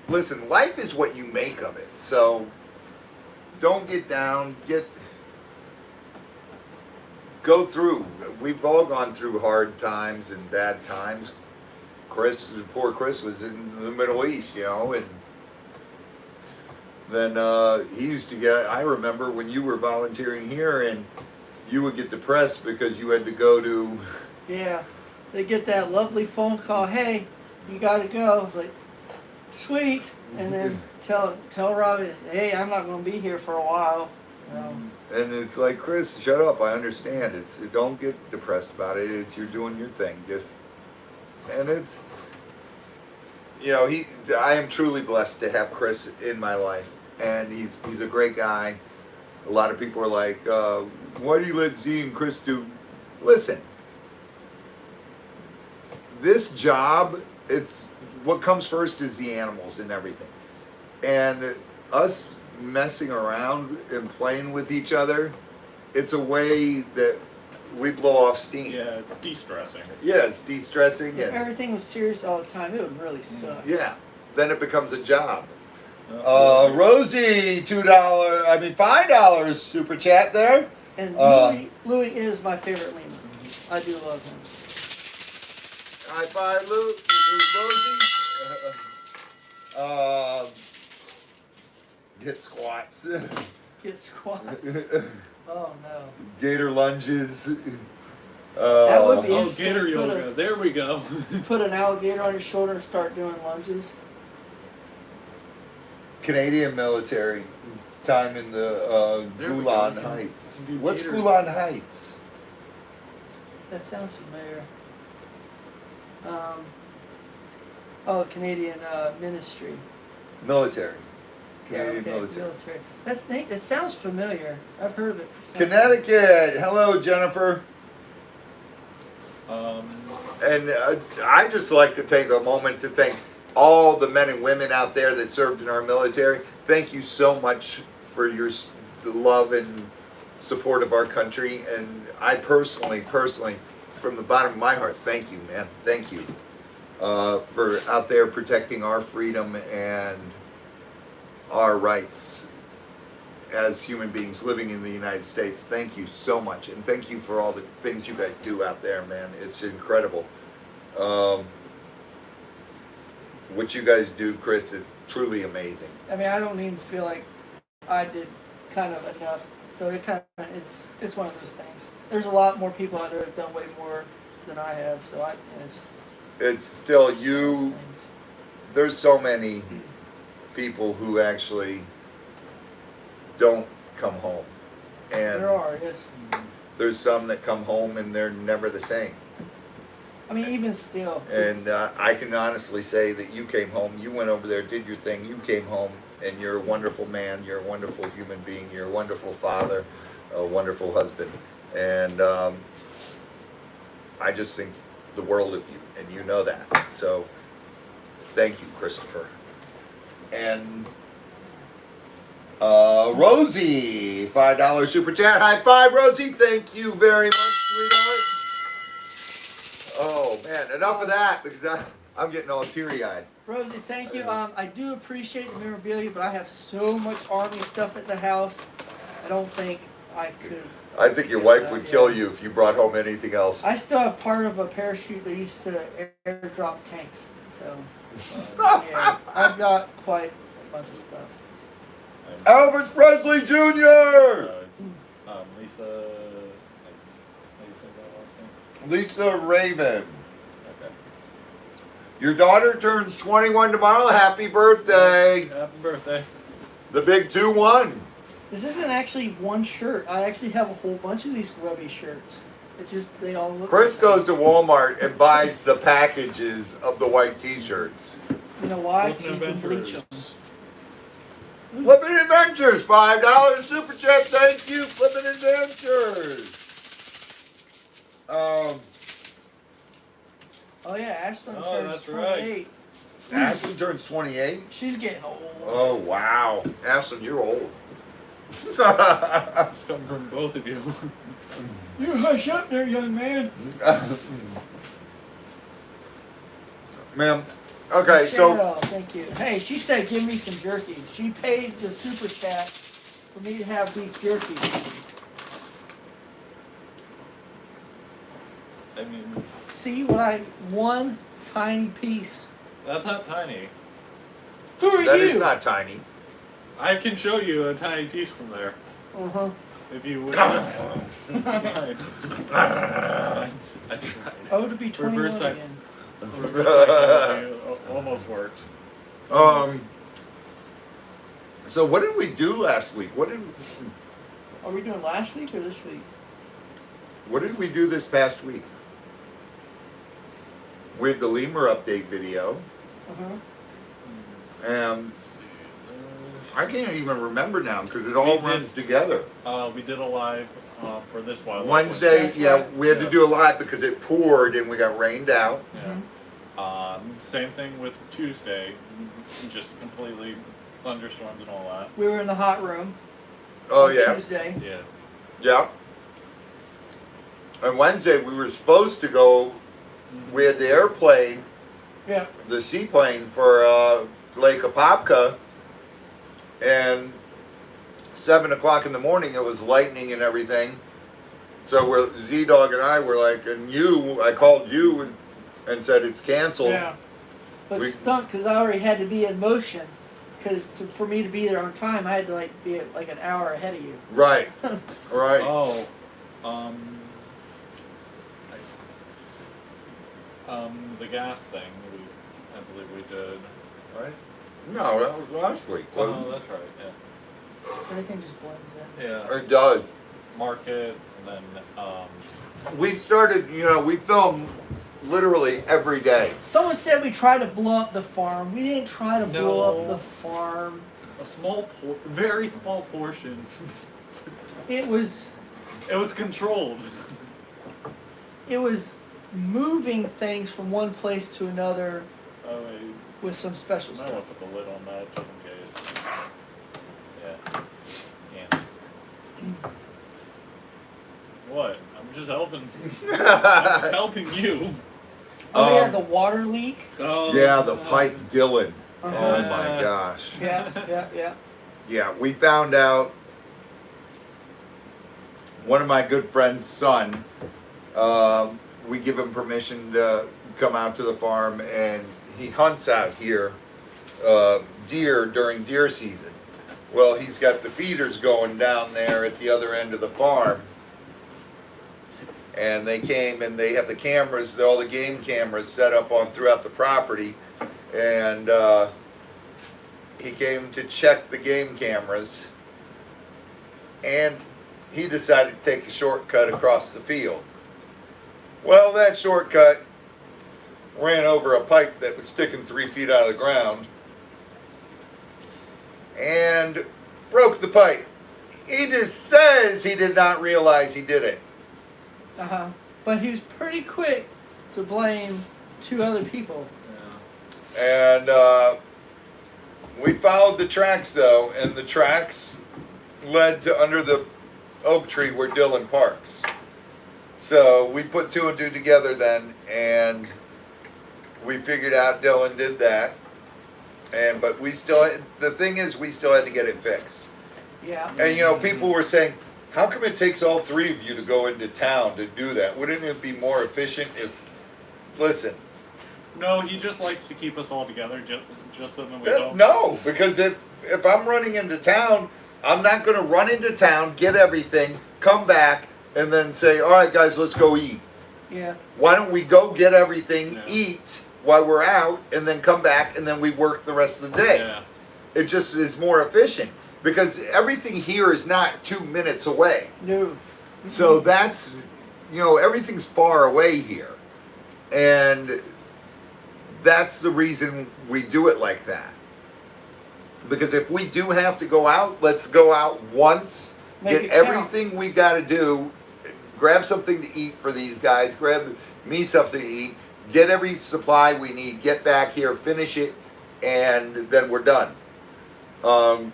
listen, life is what you make of it. So don't get down. Go through. We've all gone through hard times and bad times. Poor Chris was in the Middle East, and then he used to I remember when you were volunteering here, and you would get depressed because you had to go to. Yeah, they get that lovely phone call. Hey, you gotta go. Like, sweet, and then tell Robbie, hey, I'm not gonna be here for a while. And it's like, Chris, shut up. I understand. Don't get depressed about it. It's you're doing your thing. And it's, I am truly blessed to have Chris in my life, and he's a great guy. A lot of people are like, why do you let Z and Chris do? Listen, this job, it's what comes first is the animals and everything, and us messing around and playing with each other. It's a way that we blow off steam. Yeah, it's de-stressing. Yeah, it's de-stressing. If And everything was serious all the time, it would really suck. yeah, then it becomes a job. Rosie, $5 super chat there. And Louis is my favorite lemur. I do love him. High five, Rosie. Get squats. Get squat. Oh no. Gator lunges. That would be Oh, interesting. gator yoga. There we go. Put an alligator on your shoulder and start doing lunges. Canadian military time in the There we Golan go. Heights. Do What's gator- Golan Heights? That sounds familiar. Canadian ministry. Military. Yeah, Canadian okay, military. That sounds familiar. I've heard of it. For some Connecticut. Hello, Jennifer. And I just like to take a moment to thank all the men and women out there that served in our military. Thank you so much for your love and support of our country. And I personally, from the bottom of my heart, thank you, man. Thank you for out there protecting our freedom and our rights as human beings living in the United States. Thank you so much, and thank you for all the things you guys do out there, man. It's incredible. What you guys do, Chris, is truly amazing. I mean, I don't even feel like I did kind of enough. So it's one of those things. There's a lot more people out there that have done way more than I have. So It's still one of you. those things. There's so many people who actually don't come home, and There are, yes. there's some that come home and they're never the same. I mean, even still. And I can honestly say that you came home, you went over there, did your thing, you came home, and you're a wonderful man, you're a wonderful human being, you're a wonderful father, a wonderful husband. And I just think the world of you, and you know that. So thank you, Christopher. And Rosie, $5 super chat. High five, Rosie. Thank you very much, sweetheart. Oh man, enough of that because I'm getting all teary-eyed. Rosie, thank you. I do appreciate the memorabilia, but I have so much Army stuff at the house. I don't think I could. I think your wife would kill you if you brought home anything else. I still have part of a parachute that used to airdrop tanks. So, yeah, I've got quite a bunch of stuff. Elvis Presley Jr. It's, Lisa. How do you say that last name? Lisa Raven. Okay. Your daughter turns 21 tomorrow. Happy birthday. Happy birthday. The big 2-1. This isn't actually one shirt. I actually have a whole bunch of these grubby shirts. They all look. Chris like goes to Walmart and buys the packages of the white t-shirts. You know why? Flippin' You can bleach them. Adventures. Flippin' Adventures, $5 super chat. Thank you, Flippin' Adventures. Oh yeah, Ashlyn Oh, turns that's right. 28. Ashley turns 28. She's getting old. Oh wow, Ashlyn, you're old. It's coming from both of you. You hush up there, young man. Ma'am. Okay, so Cheryl, thank you. Hey, she said give me some jerky. She paid the super chat for me to have beef jerky. I mean, See one tiny piece. that's not tiny. Who are that you? is not tiny. I can show you a tiny piece from there. Uh-huh. If you would. I tried. Oh, to be 21 Reverse psych- again. Reverse psychology almost worked. So what did we do last week? What Are we doing last week or this week? did we do this past week? We had the Lemur update video. And I can't even remember now because it all runs together. We did a live for this while. Wednesday, That's yeah, right. we had to do a live because it poured and we got rained out. Yeah. Same thing with Tuesday, just completely thunderstorms and all that. We were in the hot room. Oh on yeah, Tuesday. Yeah. yeah. And Wednesday we were supposed to go. We had the airplane, Yeah. the seaplane for Lake Apopka, and 7 o'clock in the morning it was lightning and everything. So Z-Dog and I were like, I called you and said it's canceled. Yeah. But stunk because I already had to be in motion. Because for me to be there on time, I had to be an hour ahead of you. Right. Right. Oh. The gas thing, I believe we did, right? No, that was last week. Oh, that's right, yeah. Everything just blends in. Yeah. It does. Market, and then, We've started, we film literally every day. Someone said we tried to blow up the farm. We didn't try to blow up No. the farm. a very small portion. It was controlled. moving things from one place to another Oh, wait. with some special Might stuff. want to put the lid on that just in case. Yeah. Ants. What? I'm just helping. I'm helping you. Oh yeah, the water leak. Oh, Yeah, the pipe Dylan. Uh-huh. Oh my gosh. Yeah. Yeah, we found out one of my good friend's son, we give him permission to come out to the farm, and he hunts out here deer during deer season. Well, he's got the feeders going down there at the other end of the farm, and they came and they have the cameras, all the game cameras set up on throughout the property, and he came to check the game cameras, and he decided to take a shortcut across the field. Well, that shortcut ran over a pipe that was sticking 3 feet out of the ground and broke the pipe. He just says he did not realize he did it. But he was pretty quick to blame 2 other people. And we followed the tracks though, and the tracks led to under the oak tree where Dylan parks. So we put 2 and 2 together then, and we figured out Dylan did that. But we still, the thing is, we still had to get it fixed. Yeah. And people were saying, how come it takes all 3 of you to go into town to do that? Wouldn't it be more efficient if, listen. No, he just likes to keep us all together, just so that we don't. No, because if I'm running into town, I'm not going to run into town, get everything, come back, and then say, all right, guys, let's go eat. Yeah. Why don't we go get everything, eat while we're out, and then come back, and then we work the rest of the day. Yeah. It just is more efficient. Because everything here is not 2 minutes away. No. So that's, everything's far away here. And that's the reason we do it like that. Because if we do have to go out, let's go out once, Make get it count. everything we got to do, grab something to eat for these guys, grab me something to eat, get every supply we need, get back here, finish it, and then we're done.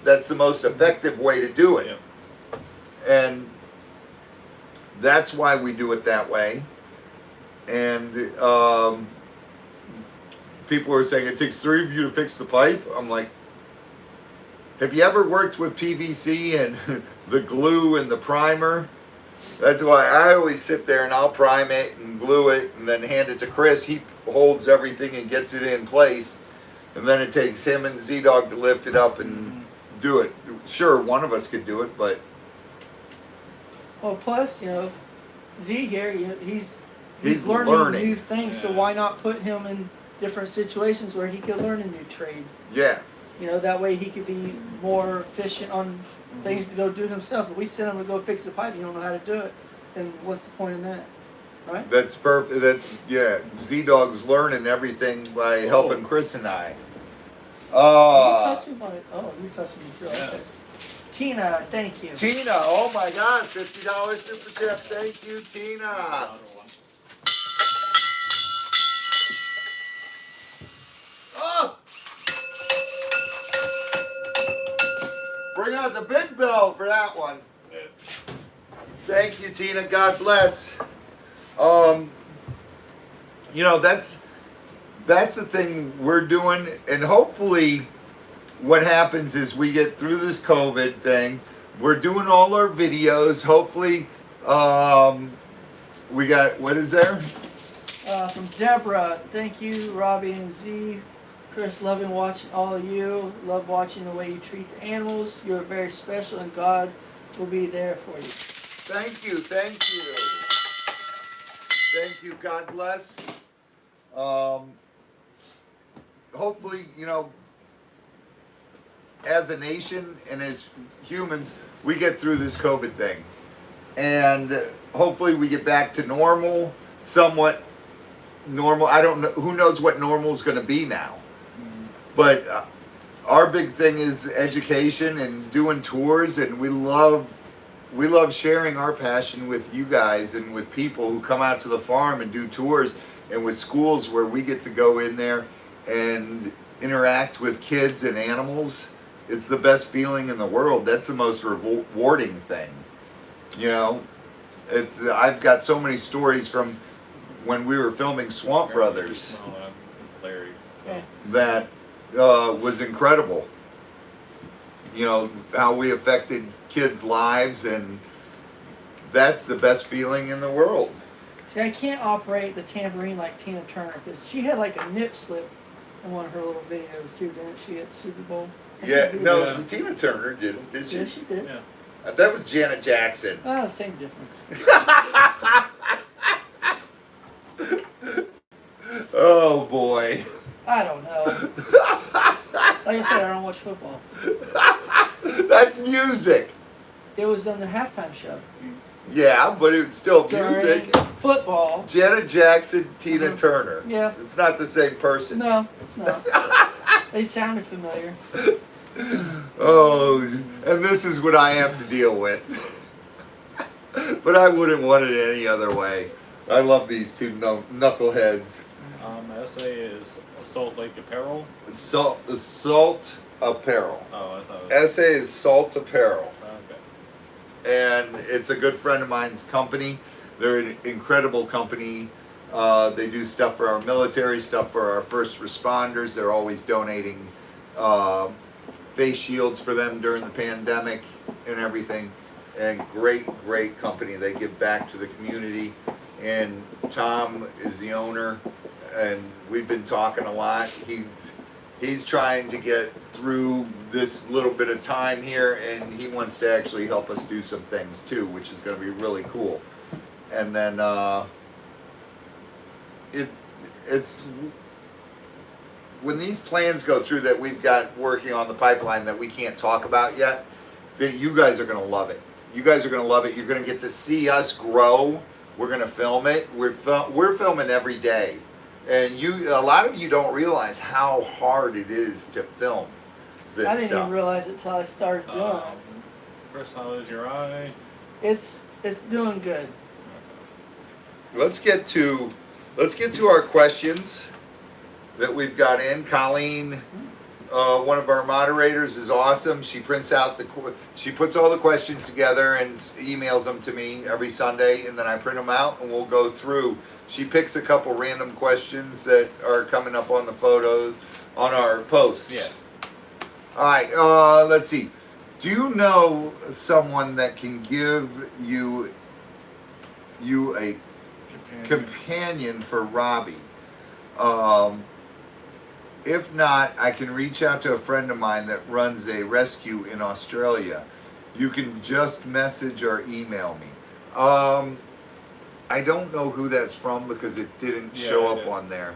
That's the most effective way to do it. Yeah. And that's why we do it that way. And people are saying it takes 3 of you to fix the pipe. I'm like, have you ever worked with PVC and the glue and the primer? That's why I always sit there and I'll prime it and glue it and then hand it to Chris. He holds everything and gets it in place. And then it takes him and Z-Dog to lift it up and do it. Sure, one of us could do it, but Well, plus, Z here, he's He's learning, learning. new things. So Yeah. why not put him in different situations where he could learn a new trade? Yeah. That way he could be more efficient on things to go do himself. If we send him to go fix the pipe, you don't know how to do it, then what's the point in that, right? That's perfect. Z-Dog's learning everything by helping Chris and I. You're touching my. Oh, you're touching me too. Yeah. Okay. Tina, thank you. Tina, oh my God, $50 super chat. Thank you, Tina. Oh! Bring out the big bell for that one. Thank you, Tina. God bless. That's the thing we're doing, and hopefully what happens is we get through this COVID thing. We're doing all our videos. Hopefully, we got, what is there? From Deborah, thank you, Robbie and Z. Chris, loving watching all of you. Love watching the way you treat the animals. You're very special, and God will be there for you. Thank you, thank you. Thank you, God bless. Hopefully, as a nation and as humans, we get through this COVID thing. And hopefully we get back to normal, somewhat normal. I don't know, who knows what normal is going to be now. But our big thing is education and doing tours, and we love sharing our passion with you guys and with people who come out to the farm and do tours, and with schools where we get to go in there and interact with kids and animals. It's the best feeling in the world. That's the most rewarding thing. I've got so many stories from when we were filming Swamp Brothers Larry. Okay. that was incredible. How we affected kids' lives, and that's the best feeling in the world. See, I can't operate the tambourine like Tina Turner, because she had like a nip slip in one of her little videos too, didn't she, at the Super Bowl? Yeah, no, Yeah. Tina Turner didn't, did she? Yeah, she did. Yeah. That was Janet Jackson. Same difference. Oh boy. I don't know. Like I said, I don't watch football. That's music. It was on the halftime show. Yeah, but it's still During music. football. Janet Jackson, Tina Mhm. Turner. Yeah. It's not the same person. No, it's not. They sounded familiar. Oh, and this is what I have to deal with. But I wouldn't want it any other way. I love these two knuckleheads. SA is Salt Lake Apparel. Salt Apparel. Oh, I thought it was... SA is Salt Apparel. Okay. And it's a good friend of mine's company. They're an incredible company. They do stuff for our military, stuff for our first responders. They're always donating face shields for them during the pandemic and everything. And great company. They give back to the community. And Tom is the owner, and we've been talking a lot. He's trying to get through this little bit of time here, and he wants to actually help us do some things too, which is going to be really cool. And then it's when these plans go through that we've got working on the pipeline that we can't talk about yet, that you guys are going to love it. You guys are going to love it. You're going to get to see us grow. We're going to film it. We're filming every day. And a lot of you don't realize how hard it is to film this I didn't stuff. even realize it till I started doing it. Chris, how is your eye? It's doing good. Let's get to our questions that we've got in. Colleen, one of our moderators, is awesome. She prints out she puts all the questions together and emails them to me every Sunday, and then I print them out and we'll go through. She picks a couple random questions that are coming up on the photos on our posts. Yeah. All right. Let's see. Do you know someone that can give you a companion for Robbie? If not, I can reach out to a friend of mine that runs a rescue in Australia. You can just message or email me. I don't know who that's from because it didn't show I up did. on there.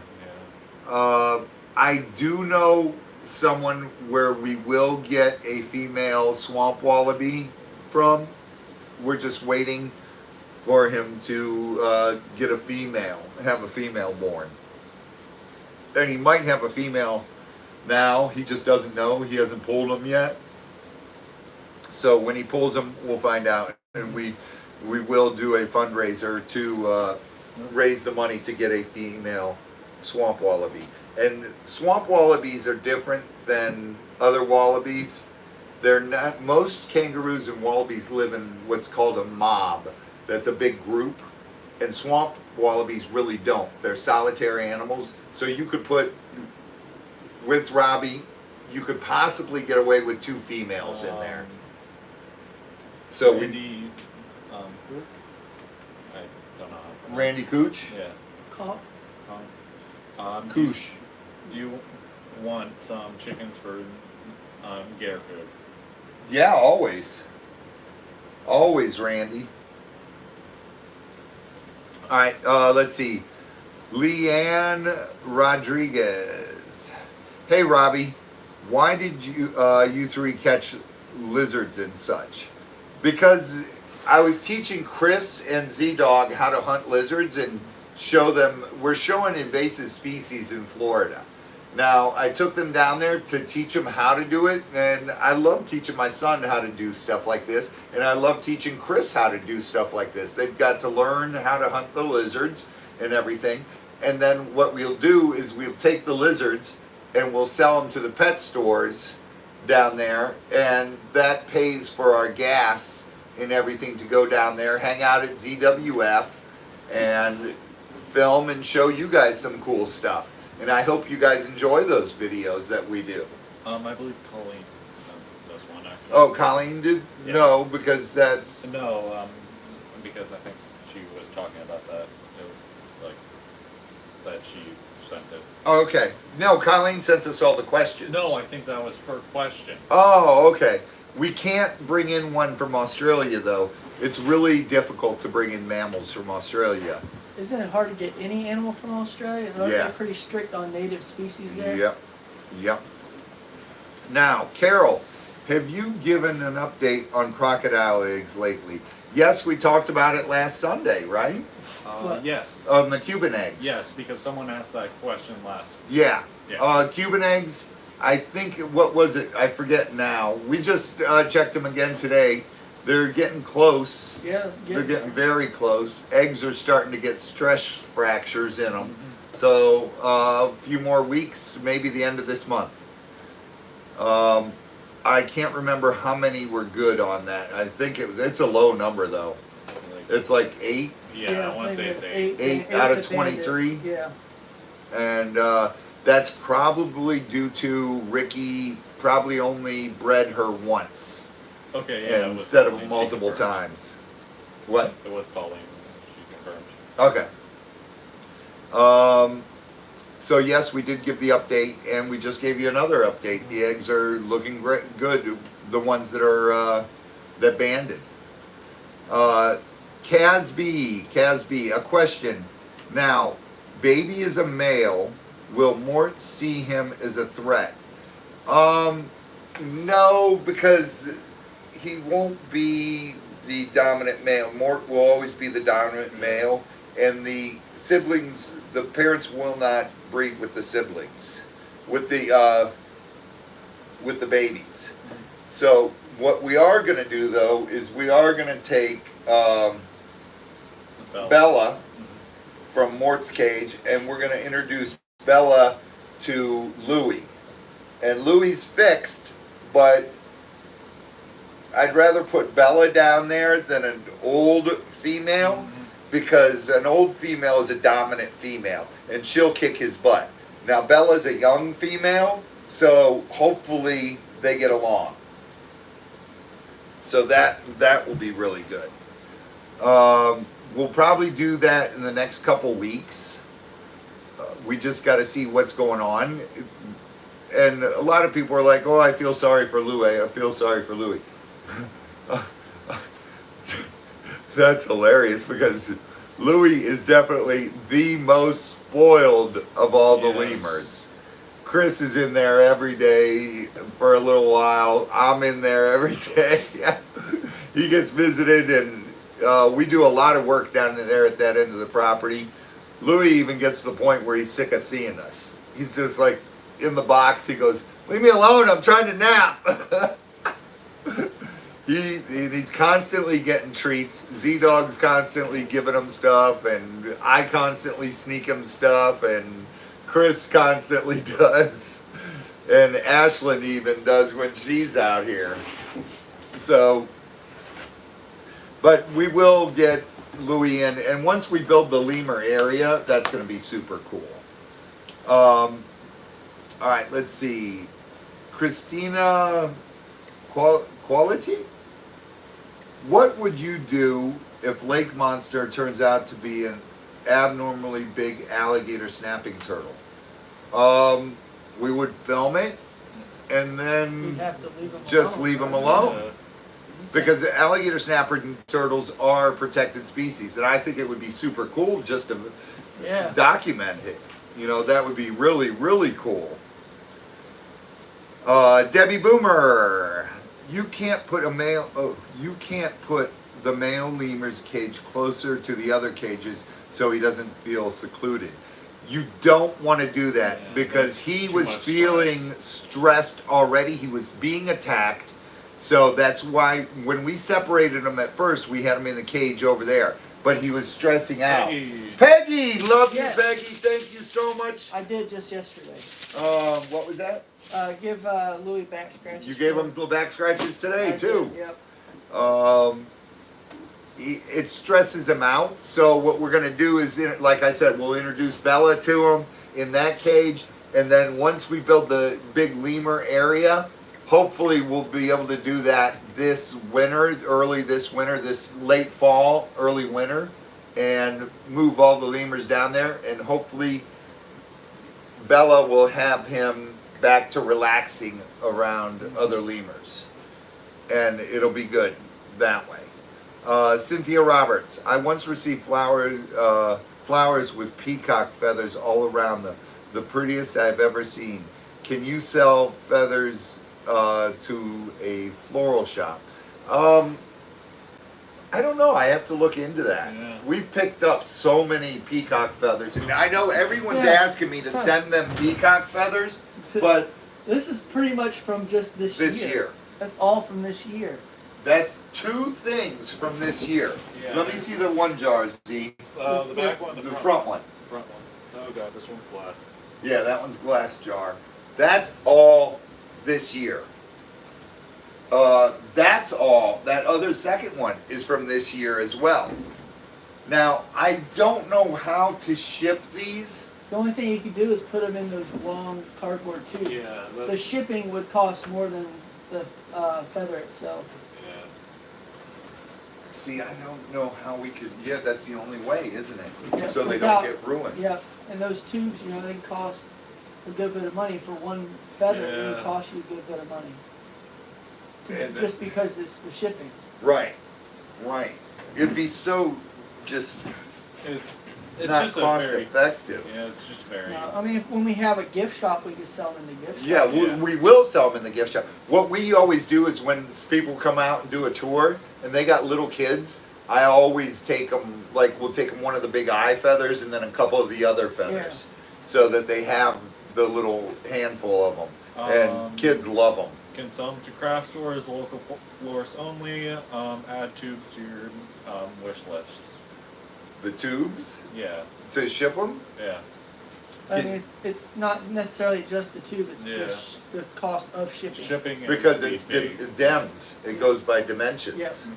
Yeah. I do know someone where we will get a female swamp wallaby from. We're just waiting for him to have a female born. And he might have a female now. He just doesn't know. He hasn't pulled them yet. So when he pulls them, we'll find out. And we will do a fundraiser to raise the money to get a female swamp wallaby. And swamp wallabies are different than other wallabies. They're not. Most kangaroos and wallabies live in what's called a mob. That's a big group. And swamp wallabies really don't. They're solitary animals. So you could put, with Robbie, you could possibly get away with 2 females in there. So Randy, who? I don't know. How to pronounce Randy Cooch? it. Yeah. Call. Cooch. Do you want some chickens for Gator food? Yeah, always. Always, Randy. All right, let's see. Leanne Rodriguez. Hey, Robbie, why did you 3 catch lizards and such? Because I was teaching Chris and Z-Dog how to hunt lizards and show them. We're showing invasive species in Florida. Now, I took them down there to teach them how to do it, and I love teaching my son how to do stuff like this, and I love teaching Chris how to do stuff like this. They've got to learn how to hunt the lizards and everything, and then what we'll do is we'll take the lizards and we'll sell them to the pet stores down there, and that pays for our gas and everything to go down there, hang out at ZWF, and film and show you guys some cool stuff. And I hope you guys enjoy those videos that we do. I believe Colleen sent this one actually. Oh, Colleen did? Yeah. No, because that's... No, because I think she was talking about that. That she sent it. Oh, okay. No, Colleen sent us all the questions. No, I think that was her question. Oh, okay. We can't bring in one from Australia, though. It's really difficult to bring in mammals from Australia. Isn't it hard to get any animal from Australia? Aren't Yeah. they pretty strict on native species there? Yep. Now, Carol, have you given an update on crocodile eggs lately? Yes, we talked about it last Sunday, right? What? Yes. On the Cuban eggs. Yes, because someone asked that question last. Yeah. Yeah. Cuban eggs, I think, what was it? I forget now. We just checked them again today. They're getting close. Yeah, They're getting very close. Eggs are starting to get stress fractures in them. So a few more weeks, maybe the end of this month. I can't remember how many were good on that. I think it's a low number though. It's like 8. Yeah, I want to say it's 8. 8 out of 23. Yeah. And that's probably due to Ricky probably only bred her once Okay, yeah. instead of Colleen. She multiple confirmed. times. What? It was Colleen. She confirmed. Okay. So yes, we did give the update, and we just gave you another update. The eggs are looking great, good. The ones that are that banded. Casby, a question. Now, baby is a male. Will Mort see him as a threat? No, because he won't be the dominant male. Mort will always be the dominant male, and the siblings, the parents will not breed with the siblings, with the babies. So what we are going to do though is we are going to take Bella from Mort's cage, and we're going to introduce Bella to Louie. And Louie's fixed, but I'd rather put Bella down there than an old female, because an old female is a dominant female, and she'll kick his butt. Now Bella's a young female, so hopefully they get along. So that will be really good. We'll probably do that in the next couple weeks. We just got to see what's going on. And a lot of people are like, oh, I feel sorry for Louie. I feel sorry for Louie. That's hilarious because Louis is definitely the most spoiled of all the Yes. lemurs. Chris is in there every day for a little while. I'm in there every day. He gets visited, and we do a lot of work down there at that end of the property. Louis even gets to the point where he's sick of seeing us. He's just like in the box. He goes, "Leave me alone. I'm trying to nap." He's constantly getting treats. Z-Dog's constantly giving him stuff, and I constantly sneak him stuff, and Chris constantly does, and Ashlyn even does when she's out here. So, but we will get Louis in, and once we build the lemur area, that's going to be super cool. All right, let's see. Christina Quality? What would you do if Lake Monster turns out to be an abnormally big alligator snapping turtle? We would film it and then You'd have to leave them just alone. leave them alone. Yeah. Because alligator snapping turtles are protected species, and I think it would be super cool just to Yeah. document it. You know, that would be really, really cool. Debbie Boomer, you can't put the male lemur's cage closer to the other cages so he doesn't feel secluded. You don't want to do that Yeah, because that's he too was much feeling stressed already. He was being attacked. So that's why when we separated him at first, we had him in the cage over there. But he was stressing out. Peggy. Peggy, love Yes. you, Peggy. Thank you so much. I did just yesterday. What was that? Give Louis back scratches. You gave him little back scratches today I too. did, yep. It stresses him out. So what we're gonna do is, like I said, we'll introduce Bella to him in that cage, and then once we build the big lemur area, hopefully we'll be able to do that this winter, this late fall, early winter, and move all the lemurs down there, and hopefully Bella will have him back to relaxing around other lemurs, and it'll be good that way. Cynthia Roberts, I once received flowers with peacock feathers all around them, the prettiest I've ever seen. Can you sell feathers to a floral shop? I don't know. I have to look into that. Yeah. We've picked up so many peacock feathers, and I know everyone's Yeah. asking me to send them peacock feathers, but This is pretty much from just this year. That's all from this year. That's two things from this year. Yeah. Let me see the one jar, Z. The back one, The front one. Front one. Oh god, this one's glass. Yeah, that one's glass jar. That's all this year. That's all. That other second one is from this year as well. Now, I don't know how to ship these. The only thing you could do is put them in those long cardboard tubes. Yeah, The that's shipping would cost more than the feather itself. yeah. See, I don't know how we could. Yeah, that's the only way, isn't it? Yeah, So they without- don't get ruined. Yeah, and those tubes, they cost a good bit of money for one feather. It would Yeah. cost you a good bit of money. And Just because it's the shipping. Right. Right. It'd be so just It's not just cost a very effective. yeah. It's just very Now, I mean, when we have a gift shop, we could sell them in the gift shop. Yeah, Yeah. we will sell them in the gift shop. What we always do is when people come out and do a tour and they got little kids, I always take them, like we'll take them one of the big eye feathers and then a couple of the other feathers so that they have the little handful of them. And kids love them. Can sell them to craft stores, local florists only. Add tubes to your wish list. The tubes Yeah, to ship them? yeah. I mean, it's not necessarily just the tube, it's Yeah. the cost of shipping. Shipping Because is it's big. DEMS. It goes by dimensions. Yep. Mhm.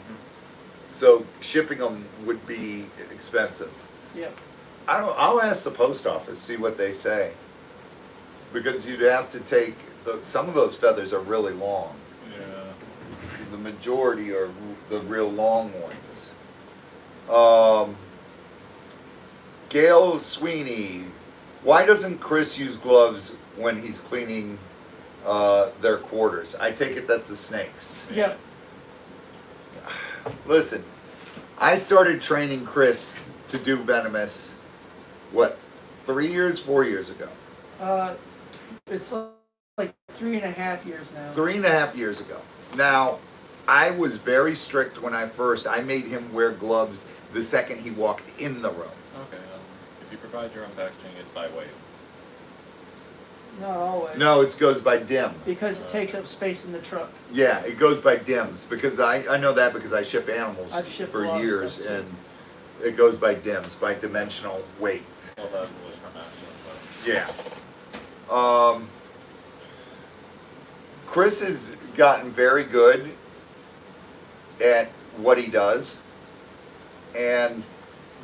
So shipping them would be expensive. Yep. I'll ask the post office, see what they say. Because you'd have to take, some of those feathers are really long. Yeah. The majority are the real long ones. Gail Sweeney, why doesn't Chris use gloves when he's cleaning their quarters? I take it that's the snakes. Yep. Listen, I started training Chris to do venomous, what, 3 years, 4 years ago? It's like 3.5 years now. 3.5 years ago. Now, I was very strict when I made him wear gloves the second he walked in the room. Okay, if you provide your own packaging, it's by weight. Not always. No, it goes by dim. Because it takes up space in the truck. Yeah, it goes by dims because I know that because I ship animals I've shipped a for lot of years, stuff, too. and it goes by dims, by dimensional weight. Well, that was from accident, Yeah. Chris has gotten very good at what he does, and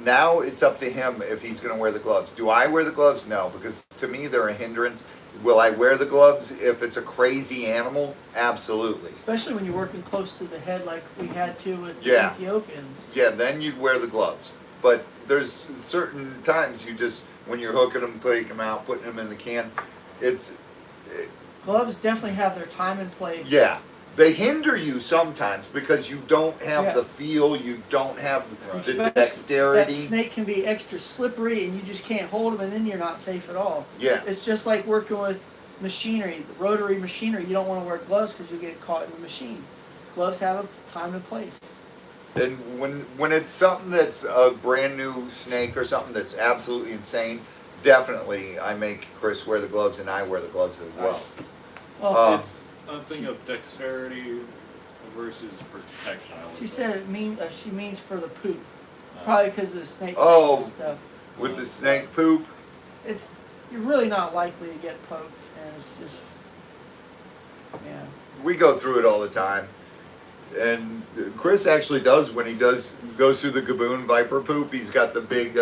now it's up to him if he's going to wear the gloves. Do I wear the gloves? No, because to me they're a hindrance. Will I wear the gloves if it's a crazy animal? Absolutely. Especially when you're working close to the head like we had to with Yeah. the Ethiopians. Yeah, then you'd wear the gloves. But there's certain times you just, when you're hooking them, taking them out, putting them in the can, Gloves definitely have their time and place. yeah. They hinder you sometimes because you don't have Yeah. the feel, you don't have Right. the Especially dexterity. That snake can be extra slippery and you just can't hold them and then you're not safe at all. Yeah. It's just like working with machinery, rotary machinery. You don't want to wear gloves because you get caught in the machine. Gloves have a time and place. And when it's something that's a brand new snake or something that's absolutely insane, definitely I make Chris wear the gloves and I wear the gloves as well. Well, It's a thing of dexterity versus protection. I would she say. said she means for the poop. Probably because of the snake Oh. and stuff. With the snake poop, You're really not likely to get poked, and it's just, yeah. we go through it all the time. And Chris actually does when he goes through the Gaboon Viper poop. He's got the big,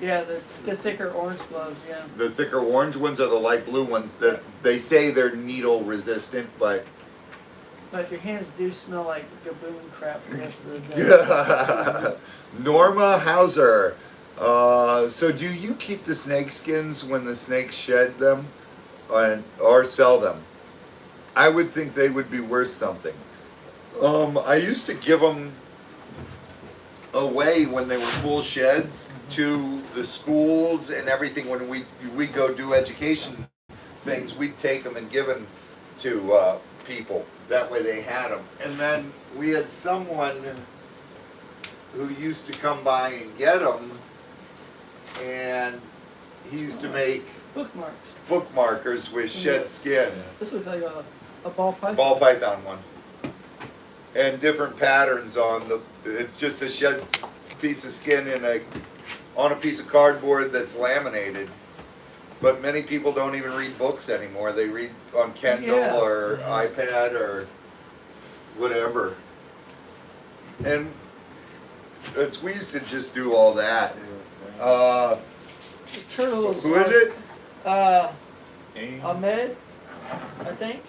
Yeah, the thicker orange gloves, yeah. the thicker orange ones are the light blue ones that they say they're needle resistant, but But your hands do smell like gaboon crap for the rest of the day. Norma Hauser. So do you keep the snake skins when the snakes shed them or sell them? I would think they would be worth something. I used to give them away when they were full sheds to the schools and everything. When we go do education things, we'd take them and give them to people. That way they had them. And then we had someone who used to come by and get them, and he used to make Bookmarks. bookmarkers with shed skin. This looks like a ball python. Ball python one. And different patterns on it's just a shed piece of skin on a piece of cardboard that's laminated. But many people don't even read books anymore. They read on Kindle Yeah. or iPad or whatever. And we used to just do all that. The turtles. Who is it? Ahmed, I think.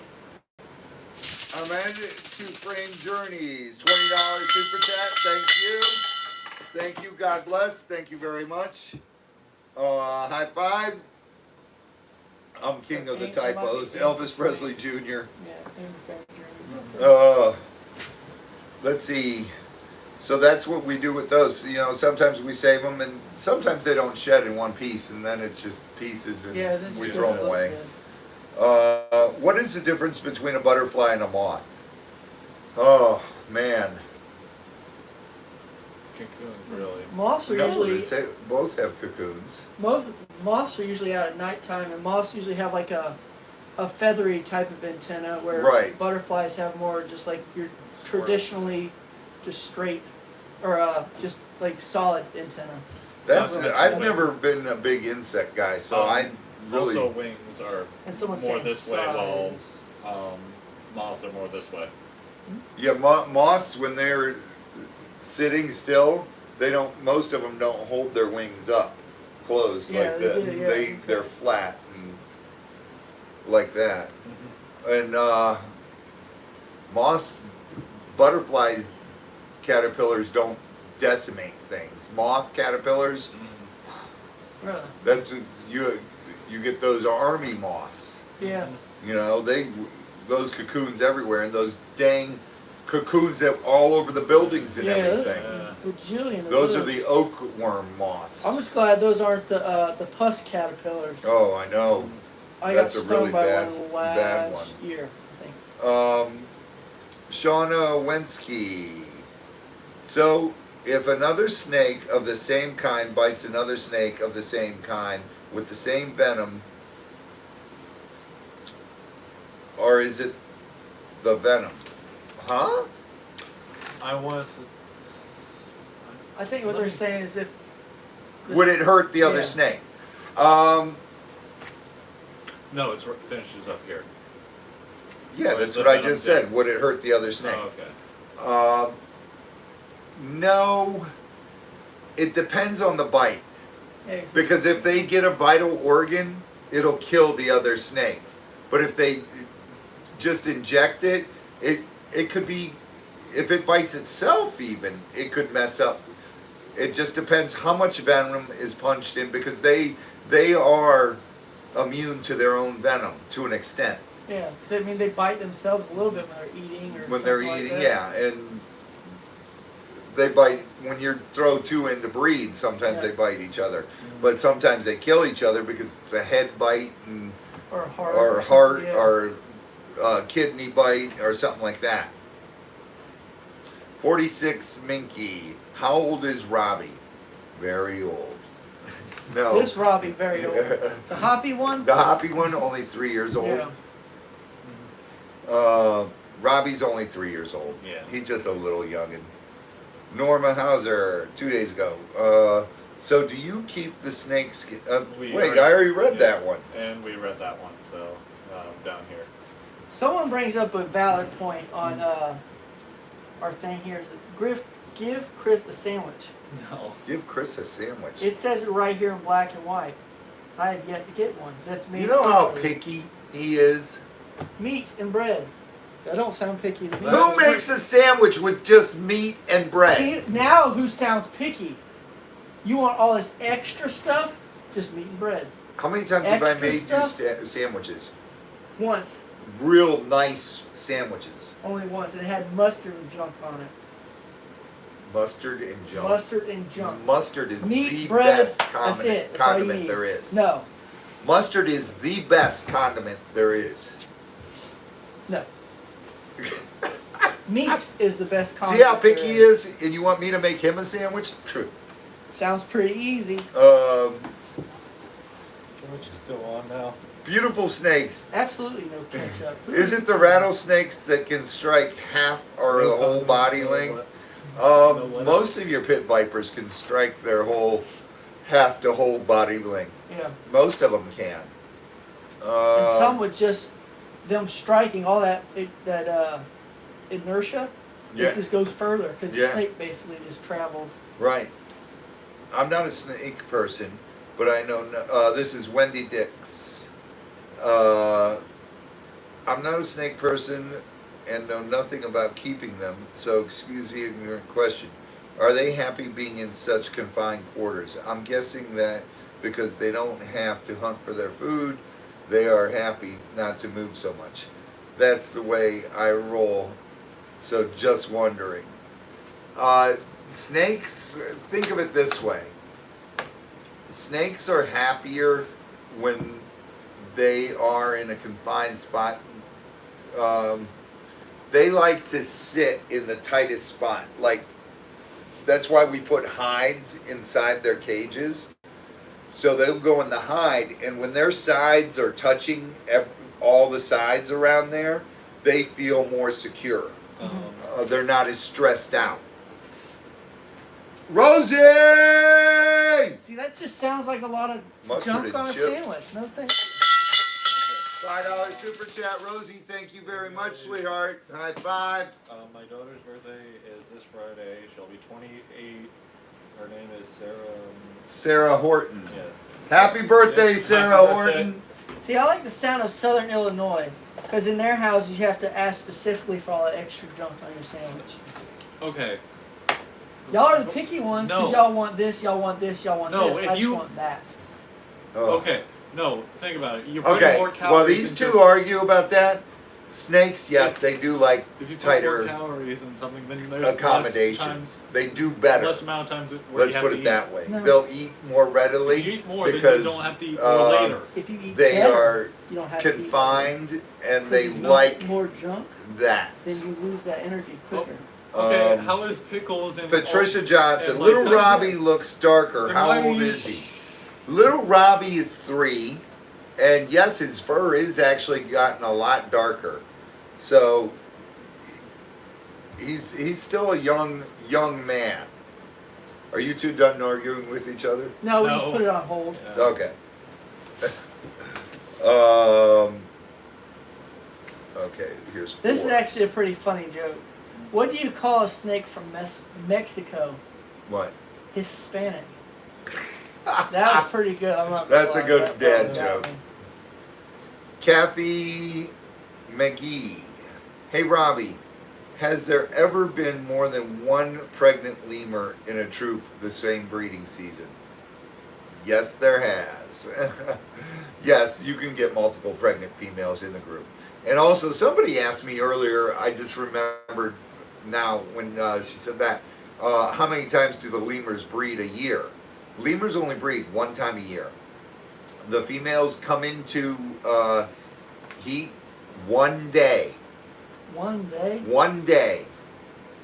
Amanda, Two Frame Journeys, $20 super chat. Thank you. Thank you. God bless. Thank you very much. High five. I'm king of the typos. Elvis Presley Jr. Yeah, Let's see. So that's what we do with those. You know, sometimes we save them, and sometimes they don't shed in one piece, and then it's just pieces, and then we just throw doesn't them look away. good. What is the difference between a butterfly and a moth? Oh man. Cocoons, really. Moths are No, usually they say both have cocoons. moths are usually out at nighttime, and moths usually have like a feathery type of antenna, where Right. butterflies have more just like your Swirl. traditionally just straight or just like solid antenna. I've never been a big insect guy, so I really Also, wings are And someone's more saying this way, while size. moths are more this way. yeah. Moths when they're sitting still, they don't. Most of them don't hold their wings up, closed Yeah, like they this. do, yeah. They're flat and like that. And moths, butterflies, caterpillars don't decimate things. Moth caterpillars, Really? that's you get those army moths. Yeah. You know, those cocoons everywhere, and those dang cocoons that all over the buildings and Yeah. everything. bajillion of Those are the oak worm moths. I'm just glad those aren't the pus caterpillars. Oh, I know. I That's got a stung really by bad, one bad last one. year, I think. Shauna Wensky. So, if another snake of the same kind bites another snake of the same kind with the same venom, or is it the venom? Huh? I think what they're saying is if Would it hurt the other Yeah. snake? No, it finishes up here. Yeah, Or that's is the what I venom just said. dead? Would it hurt the other snake? Oh, okay. No. It depends on the bite. yeah, Because if they get a vital organ, it'll kill the other snake. But if they just inject it, it could be, if it bites itself even, it could mess up. It just depends how much venom is punched in, because they are immune to their own venom to an extent. yeah, because I mean they bite themselves a little bit when they're eating or When they're something like eating, that. yeah, and they bite when you throw two in to breed. Sometimes Yeah. they bite each other, but sometimes they kill each other because it's a head bite and Or heart. or something, heart yeah. or kidney bite or something like that. 46 Minky. How old is Robbie? Very old. No. This Robbie very old. The hoppy one. The hoppy one, only 3 years old. Yeah. Robbie's only 3 years old. Yeah. He's just a little youngin'. Norma Hauser, 2 days ago. So do you keep the snakeskin? Wait, I already read that one. And we read that one, so down here. Someone brings up a valid point on our thing here. Is that give Chris a sandwich. No. Give Chris a sandwich. It says it right here in black and white. I have yet to get one. That's me. You know how picky he is? Meat and bread. That don't sound picky to me. Who makes a sandwich with just meat and bread? See, now who sounds picky? You want all this extra stuff? Just meat and bread. How many times have I Extra made stuff? you sandwiches? Once. Real nice sandwiches. Only once. And it had mustard and junk on it. Mustard and junk. Mustard and junk. Mustard is Meat, the bread, best that's condiment, it. That's all you need. there is. No. Mustard is the best condiment there is. No. Meat is the best See condiment. how picky there he is? And you want me to make him a sandwich? True. Sounds pretty easy. Can we just go on now? Beautiful snakes. Absolutely no ketchup. Is it the rattlesnakes that can strike half or the whole body length? Most of your pit vipers can strike their whole, half to whole body length. Yeah. Most of them can. And some with just them striking all that inertia, Yeah. it just goes further because Yeah. the snake basically just travels. Right. I'm not a snake person, but I know. This is Wendy Dix. I'm not a snake person and know nothing about keeping them, so excuse the ignorant question. Are they happy being in such confined quarters? I'm guessing that because they don't have to hunt for their food, they are happy not to move so much. That's the way I roll, so just wondering. Snakes, think of it this way. Snakes are happier when they are in a confined spot. They like to sit in the tightest spot. Like, that's why we put hides inside their cages. So they'll go in the hide, and when their sides are touching all the sides around there, they feel more secure. They're not as stressed out. Rosie! See, that just sounds like a lot of Mustard junk and on a chips. sandwich. No thank you. $5 super chat, Rosie. Thank you very much, sweetheart. High five. My daughter's birthday is this Friday. She'll be 28. Her name is Sarah. Sarah Horton. Yes. Happy birthday, Yes, Sarah happy birthday. Horton. See, I like the sound of Southern Illinois because in their house you have to ask specifically for all the extra junk on your sandwich. Okay. Y'all are the picky ones because No. y'all want this, y'all want this, y'all want No, this. if I just you- want that. Oh. Okay. No, think about it. You're putting Okay, more calories while these into- two argue about that, Snakes, yes, they do like If you put tighter more calories in something, then there's accommodations. They do better. less amount of times where Let's you have put to it eat. that way. No. They'll eat more readily If you eat more, because then you don't have to eat more later. If you eat they better, are you don't have to eat confined and they Because you like eat more junk, that. then you lose that energy quicker. Okay, how is pickles and Patricia Johnson, and little like- Robbie looks darker. Then How why old do you- is he? Little Robbie is 3, and yes, his fur is actually gotten a lot darker. So he's still a young man. Are you two done arguing with each other? No, we No. just put it on hold. Yeah. Okay. Okay, here's 4. This is actually a pretty funny joke. What do you call a snake from Mexico? What? Hispanic. That was pretty good. I'm not. That's a gonna good lie, that dad probably got joke. me. Kathy McGee. Hey Robbie, has there ever been more than one pregnant lemur in a troop the same breeding season? Yes, there has. Yes, you can get multiple pregnant females in the group. And also, somebody asked me earlier, I just remembered now when she said that, how many times do the lemurs breed a year? Lemurs only breed one time a year. The females come into heat one day. One day. One day.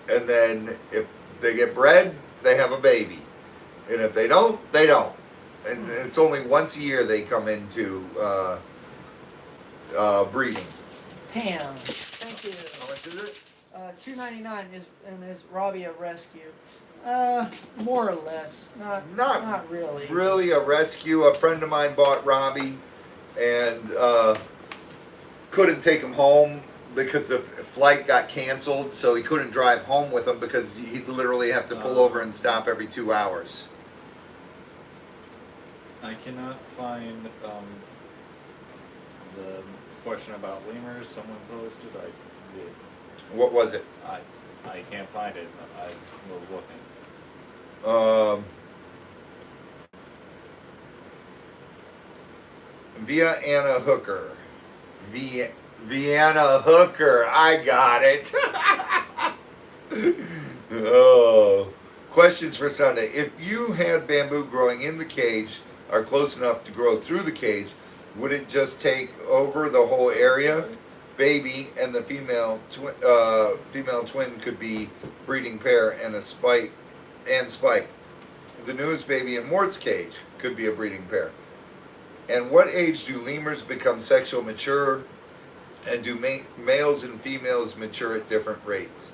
And then if they get bred, they have a baby. And if they don't, they don't. And it's only once a year they come into breeding. Damn. Thank How you. much is $2.99 is Robbie a rescue? More or less. Not really. it? Really a rescue. A friend of mine bought Robbie and couldn't take him home because the flight got canceled, so he couldn't drive home with him because he'd literally have to pull over and stop every 2 hours. I cannot find the question about lemurs someone posted. I did. What was it? I can't find it. I was looking. Vienna Hooker. Vienna Hooker. I got it. Oh. Questions for Sunday. If you had bamboo growing in the cage or close enough to grow through the cage, would it just take over the whole area? Baby and the female twin could be breeding pair and a spike. The newest baby in Mort's cage could be a breeding pair. And what age do lemurs become sexual mature? And do males and females mature at different rates?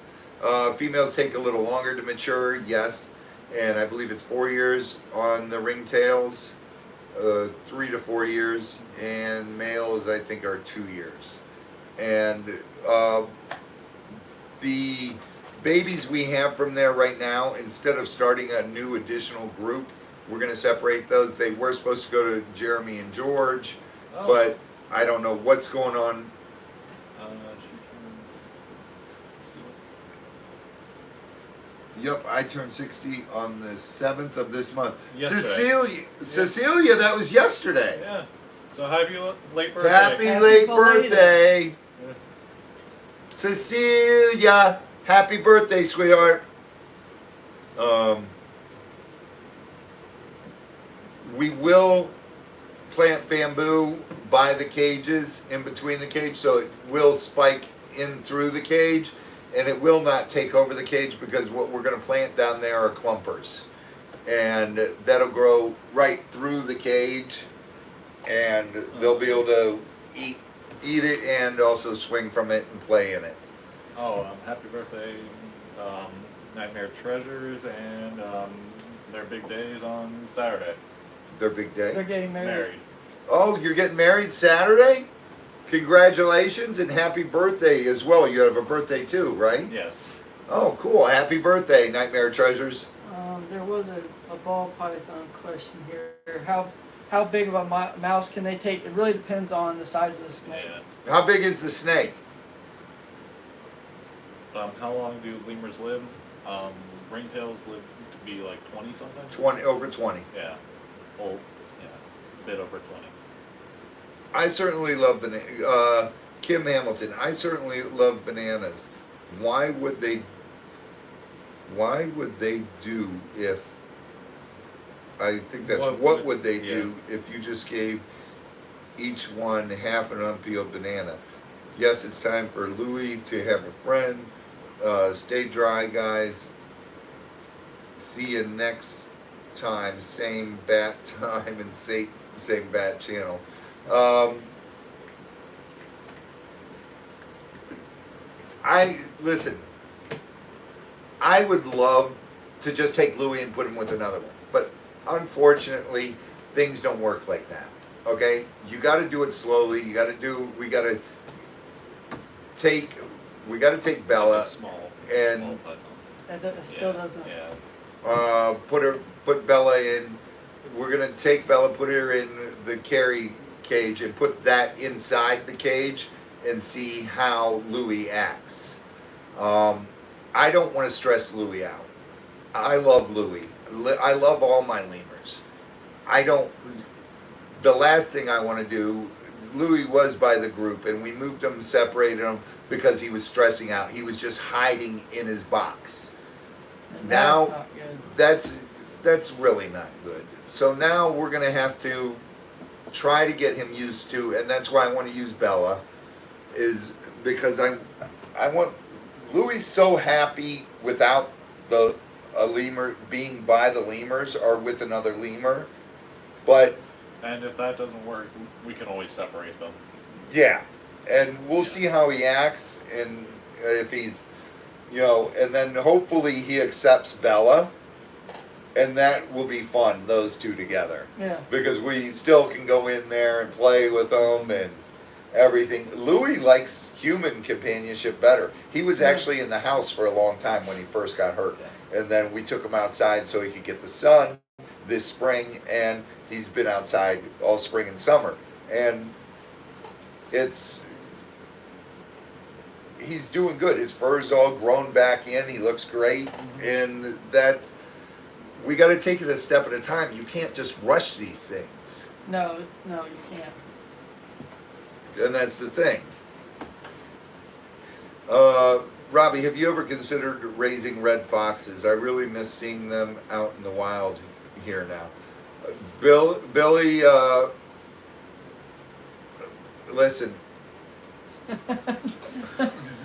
Females take a little longer to mature, yes. And I believe it's 4 years on the ringtails, 3 to 4 years. And males, I think, are 2 years. And the babies we have from there right now, instead of starting a new additional group, we're going to separate those. They were supposed to go to Jeremy and George, but I don't know what's going on. Yep, I turned 60 on the 7th of this month. Yesterday. Cecilia, that was yesterday. Yeah. So happy late birthday. Happy late belated. birthday. Yeah. Cecilia, happy birthday, sweetheart. We will plant bamboo by the cages, in between the cage, so it will spike in through the cage, and it will not take over the cage because what we're going to plant down there are clumpers. And that'll grow right through the cage, and they'll be able to eat it and also swing from it and play in it. Oh, happy birthday, Nightmare Treasures, and their big days on Saturday. Their big day. They're getting married. Oh, you're getting married Saturday? Congratulations and happy birthday as well. You have a birthday too, right? Yes. Oh, cool. Happy birthday, Nightmare Treasures. There was a ball python question here. How big of a mouse can they take? It really depends on the size of the snake. Yeah. How big is the snake? How long do lemurs live? Ringtails live to be like 20 something. 20, over 20. Yeah. Old. Yeah. A bit over 20. I certainly love Kim Hamilton, I certainly love bananas. Why would they do if, I think that's, what would they do if you just gave each one half an unpeeled banana? Yes, it's time for Louie to have a friend. Stay dry, guys. See you next time. Same bat time and same bat channel. Listen. I would love to just take Louie and put him with another one, but unfortunately, things don't work like that. Okay, you got to do it slowly. We got to take Bella Small and button. It still doesn't. Yeah. put Bella in. We're gonna take Bella, put her in the carry cage, and put that inside the cage and see how Louie acts. I don't want to stress Louie out. I love Louie. I love all my lemurs. The last thing I want to do, Louie was by the group, and we moved him, separated him because he was stressing out. He was just hiding in his box. And Now, that's not good. that's really not good. So now we're gonna have to try to get him used to, and that's why I want to use Bella, is because I want Louie's so happy without a lemur being by the lemurs or with another lemur, but And if that doesn't work, we can always separate them. yeah, and we'll see how he acts, and if he's, and then hopefully he accepts Bella, and that will be fun, those two together. Yeah. Because we still can go in there and play with them and everything. Louie likes human companionship better. He was actually in the house for a long time when he first got hurt, and then we took him outside so he could get the sun this spring, and he's been outside all spring and summer, and he's doing good. His fur's all grown back in. He looks great, and we got to take it a step at a time. You can't just rush these things, No, you can't. and that's the thing. Robbie, have you ever considered raising red foxes? I really miss seeing them out in the wild here now. Billy, listen.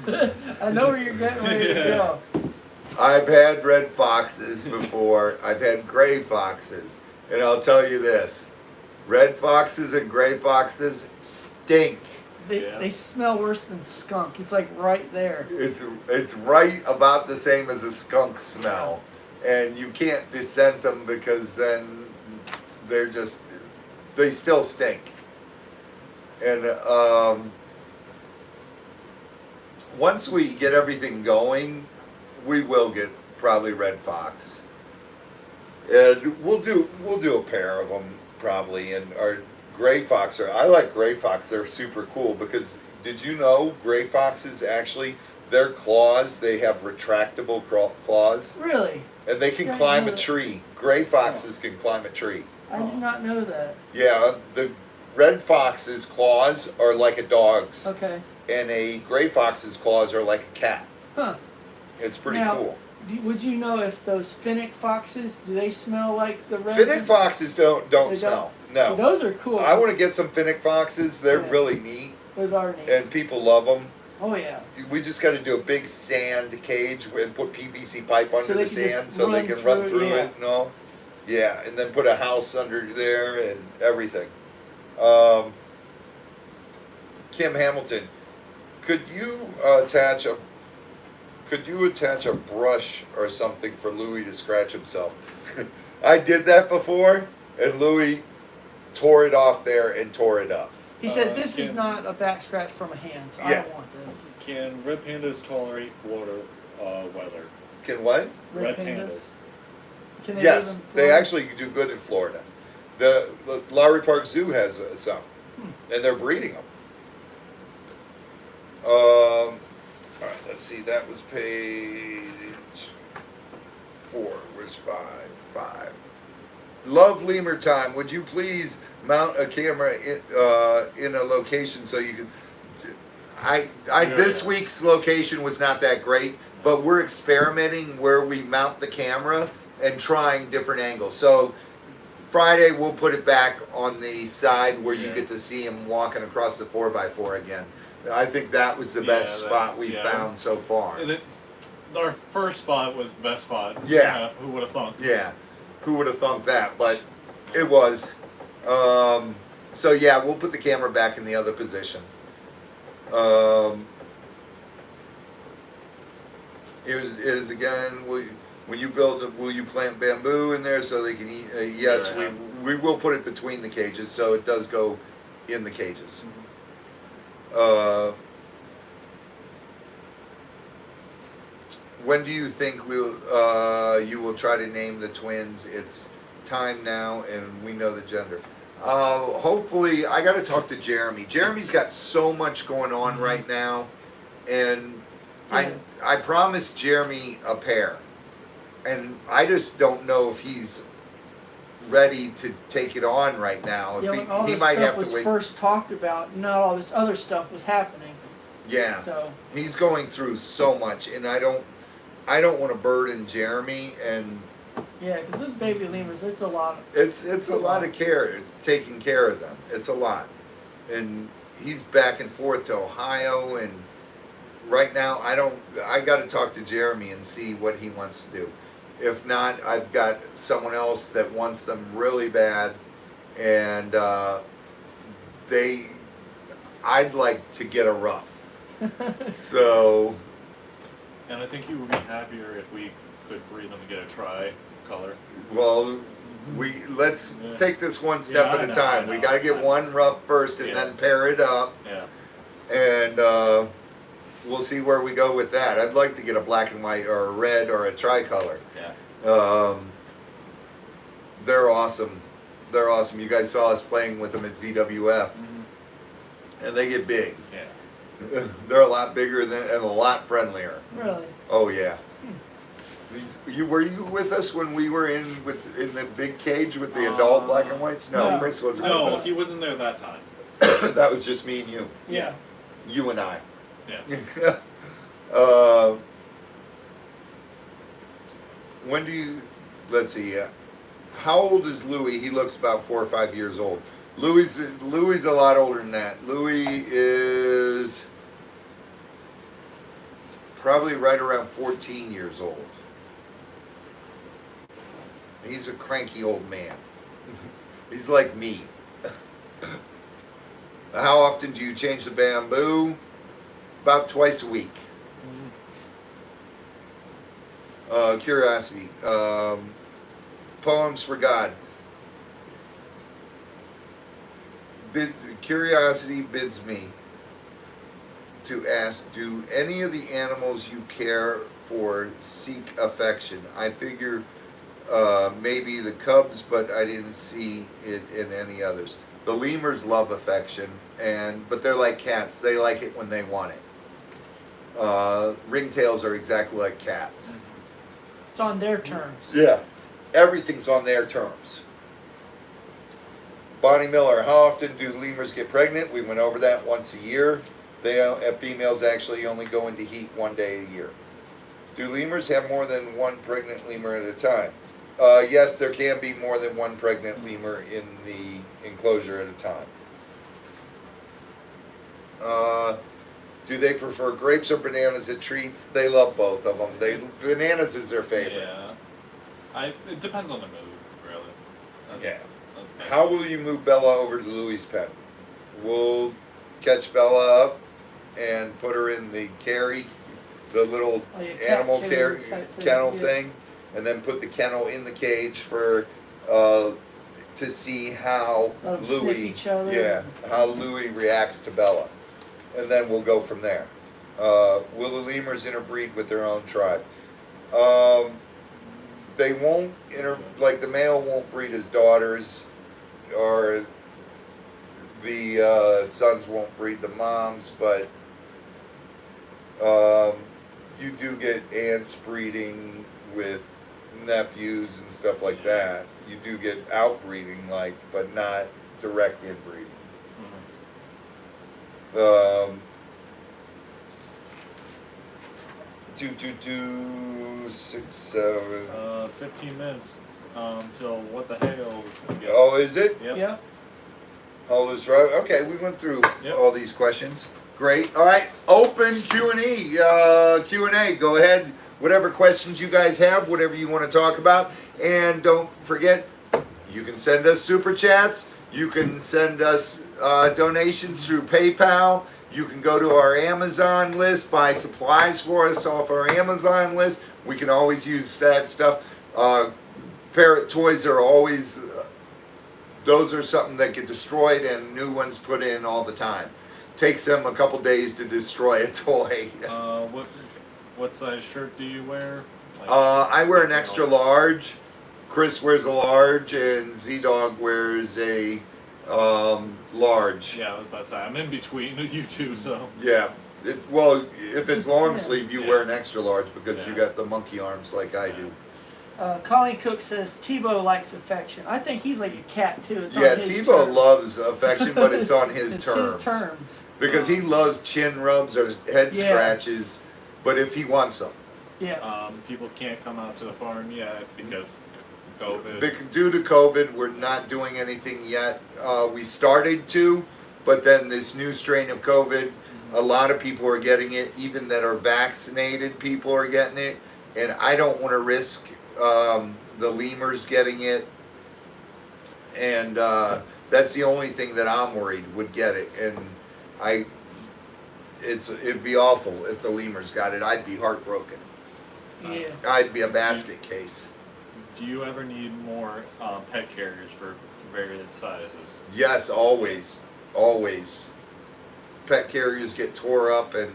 I know where you're getting ready to go. I've had red foxes before. I've had gray foxes. And I'll tell you this. Red foxes and gray foxes stink. They smell worse than skunk. It's like right there. It's right about the same as a skunk smell. And you can't descent them because then they still stink. And once we get everything going, we will get probably red fox. And we'll do a pair of them probably. And our gray fox I like gray fox. They're super cool because did you know gray foxes actually, their claws, they have retractable claws? Really? And they can Yeah, I climb know a that. tree. Gray foxes can climb a tree. I did not know that. Yeah, the red fox's claws are like a dog's. Okay. And a gray fox's claws are like a cat. Huh. It's pretty Now, cool. Would you know if those finnick foxes, do they smell like the red? Finnick foxes don't They smell. So No. those are cool. I want to get some finnick foxes. They're Yeah. really neat. Those are neat. And people love them. Oh yeah. We just got to do a big sand cage and put PVC pipe under they the can just sand so they run can run through it, through yeah. it and all. Yeah, and then put a house under there and everything. Kim Hamilton, could you attach a brush or something for Louie to scratch himself? I did that before, and Louie tore it off there and tore it up. He said this is Kim- not a back scratch from a hand, so I Yeah. don't want this. Can red pandas tolerate Florida weather? Can what? Red pandas. Can they Yes, live in they Florida? actually do good in Florida. The Lowry Park Zoo has some, and they're breeding them. All right, let's see. That was page 4. Where's 5? Love lemur time. Would you please mount a camera in a location so you can? This week's location was not that great, but we're experimenting where we mount the camera and trying different angles. So Friday we'll put it back on the side where you get to see him walking across the 4x4 again. I think that was the best spot we've found so far. Our first spot was the best spot. Yeah. Who would have thunk? Yeah. Who would have thunk that? But it was. So yeah, we'll put the camera back in the other position. It is again. When you build it, will you plant bamboo in there so they can eat? Yes, we will put it between the cages so it does go in the cages. When do you think you will try to name the twins? It's time now, and we know the gender. Hopefully, I got to talk to Jeremy. Jeremy's got so much going on right now, and I promised Jeremy a pair, and I just don't know if he's ready to take it on right now. If when all he this might stuff have to was wait. first talked about, not all this other stuff was happening. Yeah, So he's going through so much, and I don't want to burden Jeremy, and yeah, because those baby lemurs, it's a lot. it's a lot of care, taking care of them. It's a lot, and he's back and forth to Ohio, and right now I got to talk to Jeremy and see what he wants to do. If not, I've got someone else that wants them really bad, and I'd like to get a rough. So. And I think you would be happier if we could breed them and get a tri-color. Well, let's take this one step at a time. We got to get one rough first, and then pair it up. Yeah. And we'll see where we go with that. I'd like to get a black and white or a red or a tricolor. Yeah. They're awesome. They're awesome. You guys saw us playing with them at ZWF, and they get big. Yeah. They're a lot bigger and a lot friendlier. Really? Oh yeah. Were you with us when we were in the big cage with the adult black and whites? No, No. Chris wasn't with No, us. he wasn't there that time. That was just me and you. Yeah. You and I. Yeah. When do you? Let's see. How old is Louis? He looks about 4 or 5 years old. Louis a lot older than that. Louis is probably right around 14 years old. He's a cranky old man. He's like me. How often do you change the bamboo? About twice a week. Curiosity. Poems for God. Curiosity bids me to ask, do any of the animals you care for seek affection? I figure maybe the cubs, but I didn't see it in any others. The lemurs love affection, but they're like cats. They like it when they want it. Ringtails are exactly like cats. It's on their terms. Yeah, everything's on their terms. Bonnie Miller, how often do lemurs get pregnant? We went over that once a year. Females actually only go into heat 1 day a year. Do lemurs have more than one pregnant lemur at a time? Yes, there can be more than one pregnant lemur in the enclosure at a time. Do they prefer grapes or bananas at treats? They love both of them. Bananas is their favorite. Yeah. It depends on the mood, really. Yeah. That's How will you move Bella over to Louis' pen? We'll catch Bella up and put her in the carry, the little animal kennel thing, and then put the kennel in the cage for to see how Let them sniff each other. how Louis reacts to Bella, and then we'll go from there. Will the lemurs interbreed with their own tribe? They won't like the male won't breed his daughters, or the sons won't breed the moms, but you do get aunts breeding with nephews and stuff like that. You do get outbreeding, but not direct inbreeding. 6, 7. 15 minutes till what the hell is. Oh, is it? Yep. Yeah. All is right. Okay, we went through Yep. all these questions. Great. All right, open Q&A. Q&A. Go ahead. Whatever questions you guys have, whatever you want to talk about, and don't forget, you can send us super chats. You can send us donations through PayPal. You can go to our Amazon list, buy supplies for us off our Amazon list. We can always use that stuff. Parrot toys are always, those are something that get destroyed and new ones put in all the time. Takes them a couple days to destroy a toy. What size shirt do you wear? Like, I wear an extra large. Chris wears a large, and Z-Dog wears a large. Yeah, I was about to say, I'm in between you two, so. Yeah. Well, if it's long Yeah. sleeve, you Yeah. wear an extra large because you Yeah. got the monkey arms like I do. Colleen Cook says Tebow likes affection. I think he's like a cat too. It's Yeah, on his Tebow terms. loves affection, but it's on his It's terms. his terms. Because he loves chin rubs or head Yeah. scratches, but if he wants them. Yeah. People can't come out to the farm yet because COVID. Due to COVID, we're not doing anything yet. We started to, but then this new strain of COVID, a lot of people are getting it, even that are vaccinated people are getting it, and I don't want to risk the lemurs getting it, and that's the only thing that I'm worried would get it, and it'd be awful if the lemurs got it. I'd be heartbroken. Yeah. I'd be a basket case. Do you ever need more pet carriers for various sizes? Yes, always, always. Pet carriers get tore up and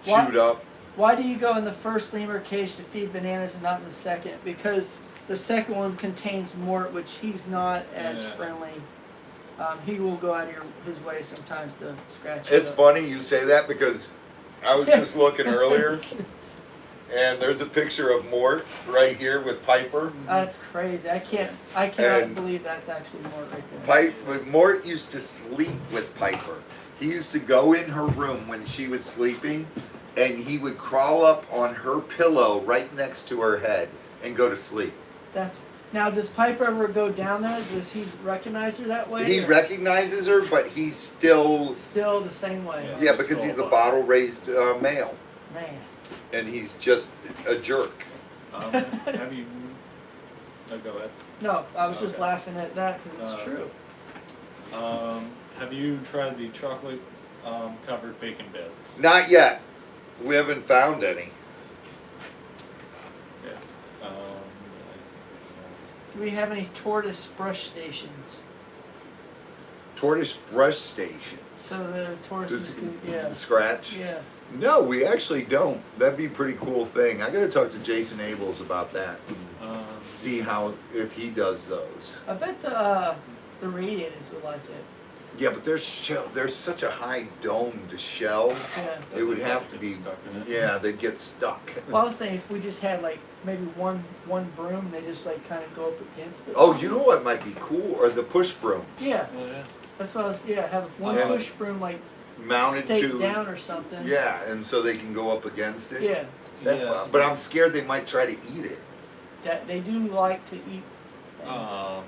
Why- chewed up. Why do you go in the first lemur cage to feed bananas and not in the second? Because the second one contains mort, which he's not as Yeah. friendly. He will go out of his way sometimes to scratch. It's it up. funny you say that because I was just looking earlier, and there's a picture of Mort right here with Piper. That's crazy. I cannot And believe that's actually mort right there. Mort used to sleep with Piper. He used to go in her room when she was sleeping, and he would crawl up on her pillow right next to her head and go to sleep. Now, does Piper ever go down there? Does he recognize her that way? He or recognizes her, but he's still still the same way. Yeah. yeah, because he's a bottle-raised male, Man. and he's just a jerk. Have you? No, go ahead. No, I was just Okay. laughing at that because it's true. Have you tried the chocolate covered bacon bits? Not yet. We haven't found any. Yeah. Do we have any tortoise brush stations? Tortoise brush station. So the tortoises can, yeah. Scratch? Yeah. No, we actually don't. That'd be a pretty cool thing. I gotta talk to Jason Abels about that. See if he does those. I bet the radiators would like it. Yeah, but there's such a high domed shell. Yeah. It would have to Get be. stuck in it. Yeah, they'd get stuck. Well, I was thinking if we just had like maybe one broom, they just like kind of go up against it. Oh, you know what might be cool? Or the push brooms. Yeah, Oh, yeah. that's what I was. Yeah, have one Yeah. push broom like Mounted staked to. down or something. Yeah, and so they can go up against it. Yeah, Yes. But I'm scared they might try to eat it. that they do like to eat things.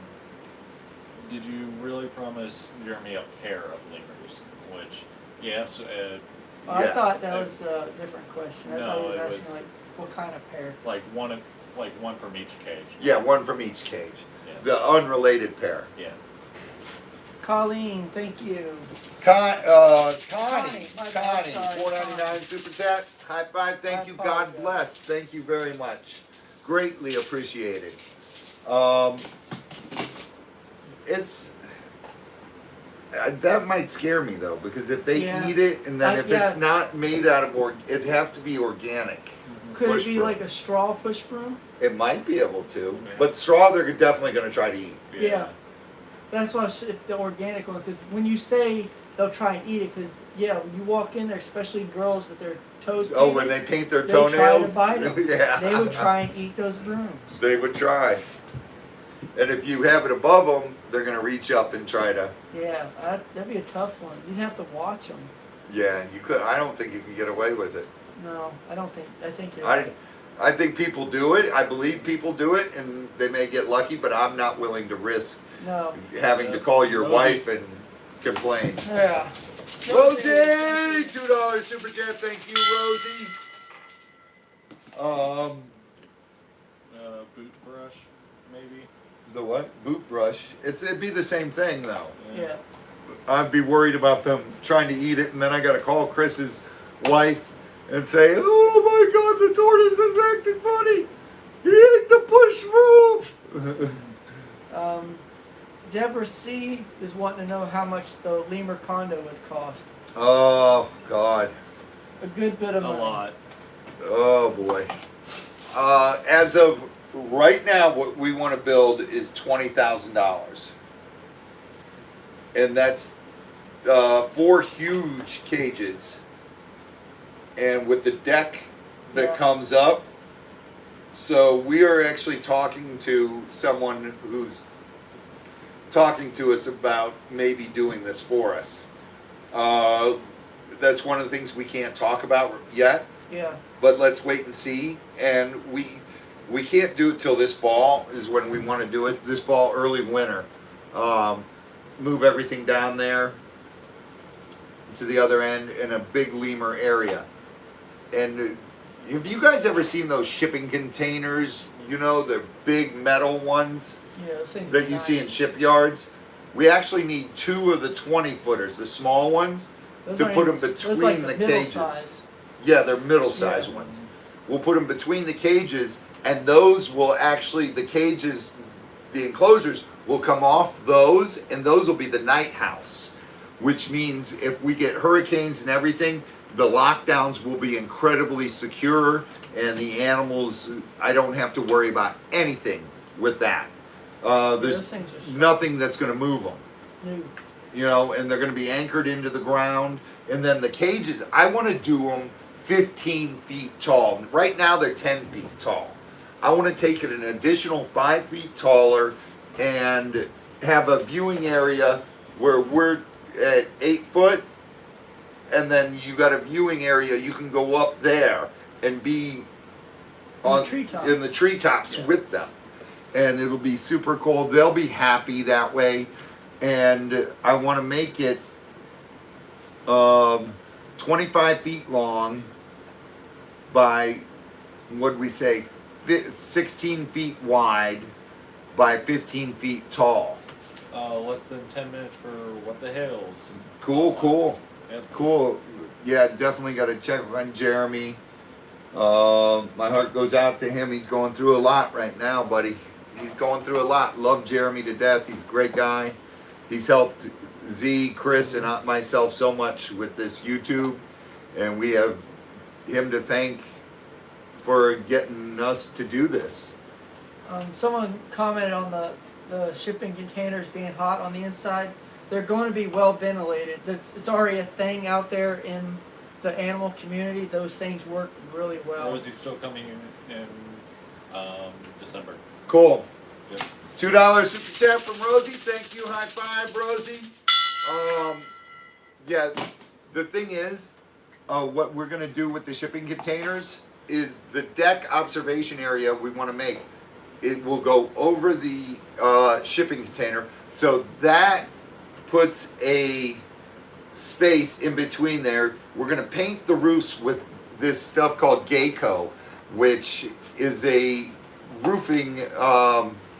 Did you really promise Jeremy a pair of lemurs? Which, yes, I yeah. thought that was a different question. I thought he No, was it asking was- like what kind of pair. like one from each cage. Yeah, one from each cage. Yeah. The unrelated pair. Yeah. Colleen, thank you. Connie, Connie, my bad, Connie, sorry, $4.99 super chat. High five. Thank you. God bless. Thank you very much. Greatly appreciated. It's that might scare me though, because if they Yeah. eat it and then if it's yeah. not made out of it have to be organic. Could Push it be broom. like a straw push broom? It might be able to, Yeah. but straw they're definitely going to try to eat. Yeah. That's why the organic one. Because when you say they'll try and eat it, because when you walk in there, especially girls with their toes. Oh, painted, when they paint their they try to toenails, bite 'em. yeah, They would try and eat those brooms. They would try. And if you have it above them, they're going to reach up and try to. Yeah, that'd be a tough one. You'd have to watch them. Yeah, you could. I don't think you can get away with it. No, I don't think. I think you're I right. I think people do it. I believe people do it, and they may get lucky. But I'm not willing to risk No. having to call your Rosie. wife and complain. Yeah. Rosie, $2 super chat. Thank you, Rosie. Boot brush, maybe. The what? Boot brush. It'd be the same thing though. Yeah. I'd be worried about them trying to eat it, and then I got to call Chris's wife and say, "Oh my God, the tortoise is acting funny. He ate the push move." Deborah C is wanting to know how much the Lemur condo would cost. Oh God. A good bit of A money. lot. Oh boy. As of right now, what we want to build is $20,000, and that's 4 huge cages, and with the deck that Yeah. comes up. So we are actually talking to someone who's talking to us about maybe doing this for us. That's one of the things we can't talk about yet. Yeah. But let's wait and see. And we can't do it till this fall is when we want to do it. This fall, early winter. Move everything down there to the other end in a big Lemur area. And have you guys ever seen those shipping containers? You know, the big metal ones Yeah. Those things that are you see in nice. shipyards? We actually need 2 of the 20 footers, the small ones, Those to aren't put even- them those between like the middle cages. size. Yeah, they're middle-sized Yeah. ones. We'll put them between the cages, and those will actually, the cages, the enclosures will come off those, and those will be the night house, which means if we get hurricanes and everything, the lockdowns will be incredibly secure, and the animals, I don't have to worry about anything with that. Those There's things are nothing that's going to move them. new. You know, and they're going to be anchored into the ground. And then the cages, I want to do them 15 feet tall. Right now they're 10 feet tall. I want to take it an additional 5 feet taller and have a viewing area where we're at 8 foot, and then you got a viewing area you can go up there and be on treetops. in the treetops Yeah. with them, and it'll be super cool. They'll be happy that way, and I want to make it 25 feet long by, what we say, 16 feet wide by 15 feet tall. Less than 10 minutes for What the Hills. Cool. Yep. Cool. Yeah, definitely got to check on Jeremy. My heart goes out to him. He's going through a lot right now, buddy. He's going through a lot. Love Jeremy to death. He's a great guy. He's helped Z, Chris, and myself so much with this YouTube, and we have him to thank for getting us to do this. Someone commented on the shipping containers being hot on the inside. They're going to be well ventilated. It's already a thing out there in the animal community. Those things work really well. Rosie's still coming in December. Cool. Yep. $2 super chat from Rosie. Thank you. High five, Rosie. Yeah, the thing is, what we're going to do with the shipping containers is the deck observation area we want to make. It will go over the shipping container, so that puts a space in between there. We're going to paint the roofs with this stuff called Geico, which is a roofing. It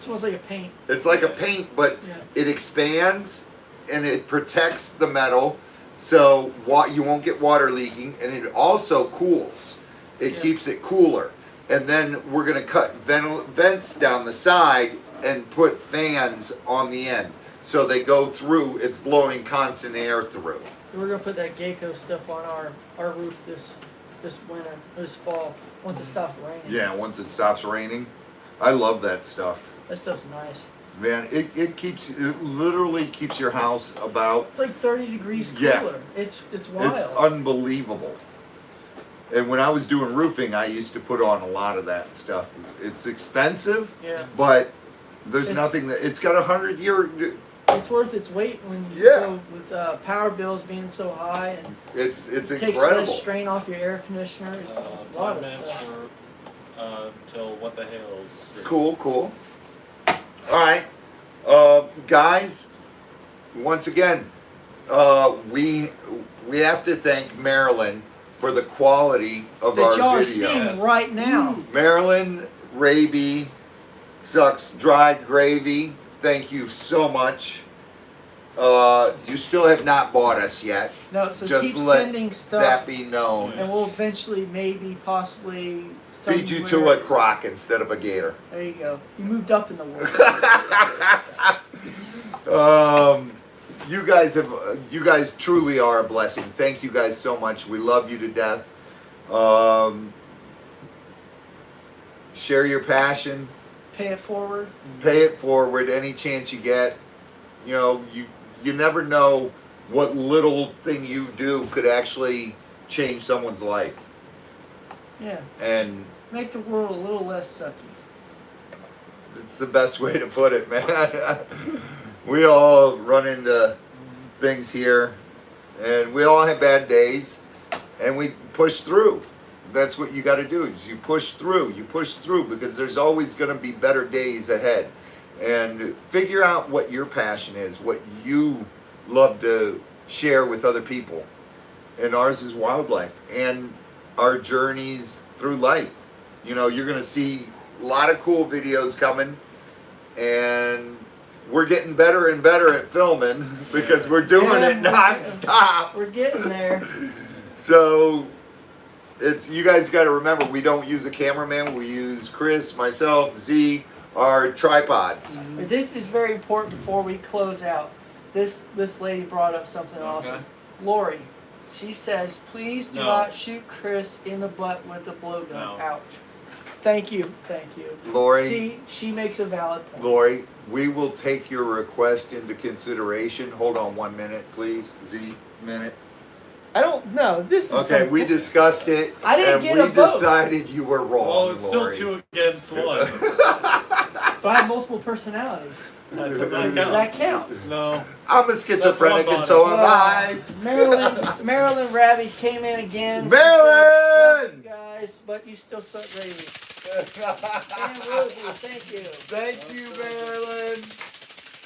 smells like a paint. It's like a paint, but Yeah. it expands and it protects the metal, so you won't get water leaking, and it also cools. It Yeah. keeps it cooler. And then we're going to cut vents down the side and put fans on the end, so they go through. It's blowing constant air through. So we're gonna put that Geico stuff on our roof this winter, this fall, once it stops raining. Yeah, once it stops raining. I love that stuff. That stuff's nice. Man, it literally keeps your house about. It's like 30 degrees cooler. Yeah. It's wild. It's unbelievable. And when I was doing roofing, I used to put on a lot of that stuff. It's expensive, Yeah. but there's It's- nothing that it's got 100-year. Yeah, It's worth its weight when you Yeah. go with power bills being so high, and It's takes incredible. less strain off your air conditioner. A lot of 5 minutes stuff. for till what the hail's. Cool. All right, guys. Once again, we have to thank Marilyn for the quality of That our y'all are video. seeing Yes. right now. Marilyn Raby sucks dried gravy. Thank you so much. You still have not bought us yet. No, so Just keep let sending stuff, that be known. and we'll eventually, maybe, possibly, Feed you to somewhere- a croc instead of a gator. There you go. You moved up in the world. You guys truly are a blessing. Thank you guys so much. We love you to death. Share your passion. Pay it forward. Pay it forward any chance you get. You know, you never know what little thing you do could actually change someone's life. Yeah. And Make the world a little less sucky. it's the best way to put it, man. We all run into things here, and we all have bad days, and we push through. That's what you got to do, is you push through, because there's always going to be better days ahead. And figure out what your passion is, what you love to share with other people. And ours is wildlife and our journeys through life. You know, you're going to see a lot of cool videos coming, and we're getting better and better at filming because we're doing it nonstop. We're getting there. So it's, you guys got to remember, we don't use a cameraman. We use Chris, myself, Z, our tripod. But this is very important before we close out. This lady brought up something awesome. Lori, she says, please do No. not shoot Chris in the butt with the blowgun. No. Ouch. Thank you. Lori, See, she makes a valid point. Lori, we will take your request into consideration. Hold on 1 minute, please. Z, minute. I don't know. This is Okay, some- we discussed it, I didn't and get we a vote. decided you were wrong, Well, it's Lori. still 2 against 1. But I have multiple personalities. That does not count. That counts. No. I'm a schizophrenic, That's one and so am bottom. I. Marilyn Rabbit came in again. She Marilyn! said, "Love you guys, but you still suck gravy." And Rosie, thank you. Thank you, Marilyn.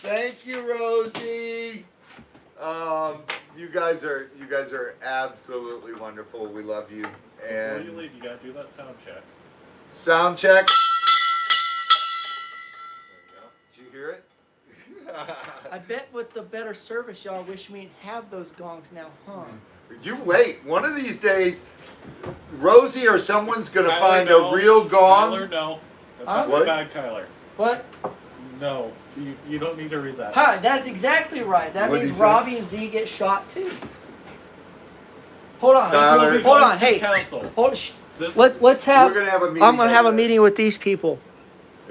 Thank you, Rosie. You guys are absolutely wonderful. We love you. Before And you leave, you gotta do that sound check. sound check. There you Did you hear it? I bet with the better service, y'all wish we didn't have those gongs now, huh? You wait. One of these days, Rosie or someone's gonna Kyler, find no. a real gong. Kyler, no. Huh? What? Bad Kyler. What? No. You don't need to read that. Huh, that's exactly right. That What'd means he say? Robbie and Z get shot too. Hold on. Tyler. Hold on. Hey, Council. hold. This, Let's have. We're gonna have a meeting. I'm gonna have a over this. meting with these people.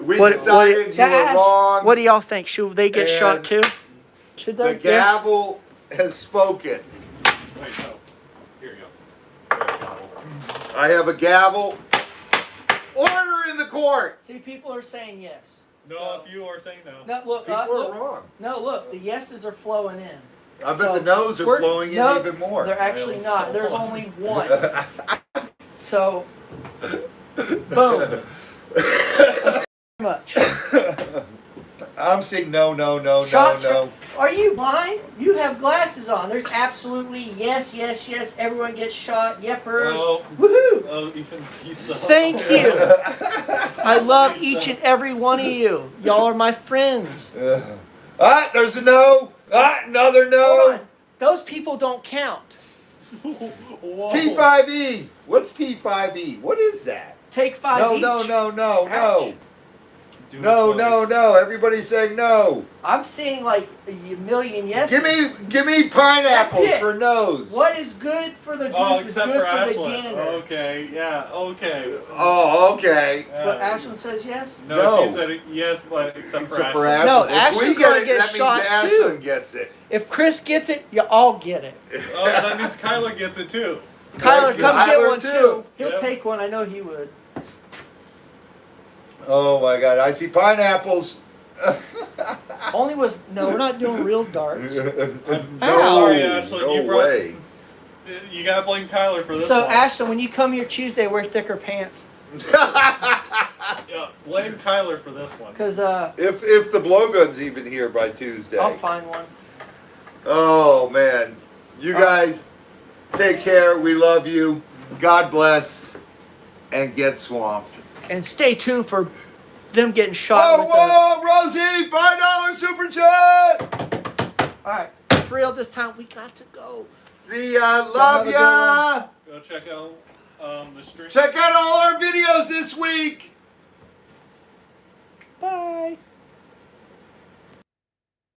We decided you were Ash, wrong. What do y'all think? Should they get shot And too? Should The they? Yes. gavel has spoken. Wait, no. Here you go. There you go. I have a gavel. Order in the court. See, people are saying yes. No, if you are saying no. No, look. People are Look. wrong. No, look. The yeses are flowing in. I bet So, the no's are we're- flowing in no, even more. They're actually Really not. so There's far. only one. So, boom. Much. I'm saying no. Shots Are you blind? You have glasses on. There's absolutely yes. Everyone gets shot. Yeppers. Oh. Woohoo! Oh, even piece of. Thank you. I love each and every one of you. Y'all are my friends. There's a no. Another Hold no. on. Those people don't count. Whoa. T5E. What's T5E? What is that? Take 5 No, each. no. Ouch. Do it No. twice. Everybody's saying no. I'm seeing like a million yeses. Give me pineapples That's it. for no's. What is good for the goose Oh, is except good for for the Ashlyn. gander. Okay, yeah, okay. Oh, okay. But Ashlyn says yes? No, No. she said yes, but except for Except for Ashlyn. Ashlyn. No, If we Ashlyn's get gonna it, get that shot, means too. Ashlyn gets it. If Chris gets it, you all get it. Oh, that means Kyler gets it too. Kyler, come get Kyler, one too. too. He'll Yep. take one. I know he would. Oh my God! I see pineapples. Only with no, we're not doing real darts. no, sorry, Ashley, no you brought- way. You gotta blame Kyler for this So one. Ashton, when you come here Tuesday, wear thicker pants. Yeah, blame Kyler for this one. Cause if the blowgun's even here by Tuesday. I'll find one. Oh man, you guys take care. We love you. God bless, and get swamped. And stay tuned for them getting shot. Whoa, Rosie, $5 super chat. All right, for real this time. We got to go. See ya, have love a good ya. Go check out the stream. Check out all our videos this week. Bye.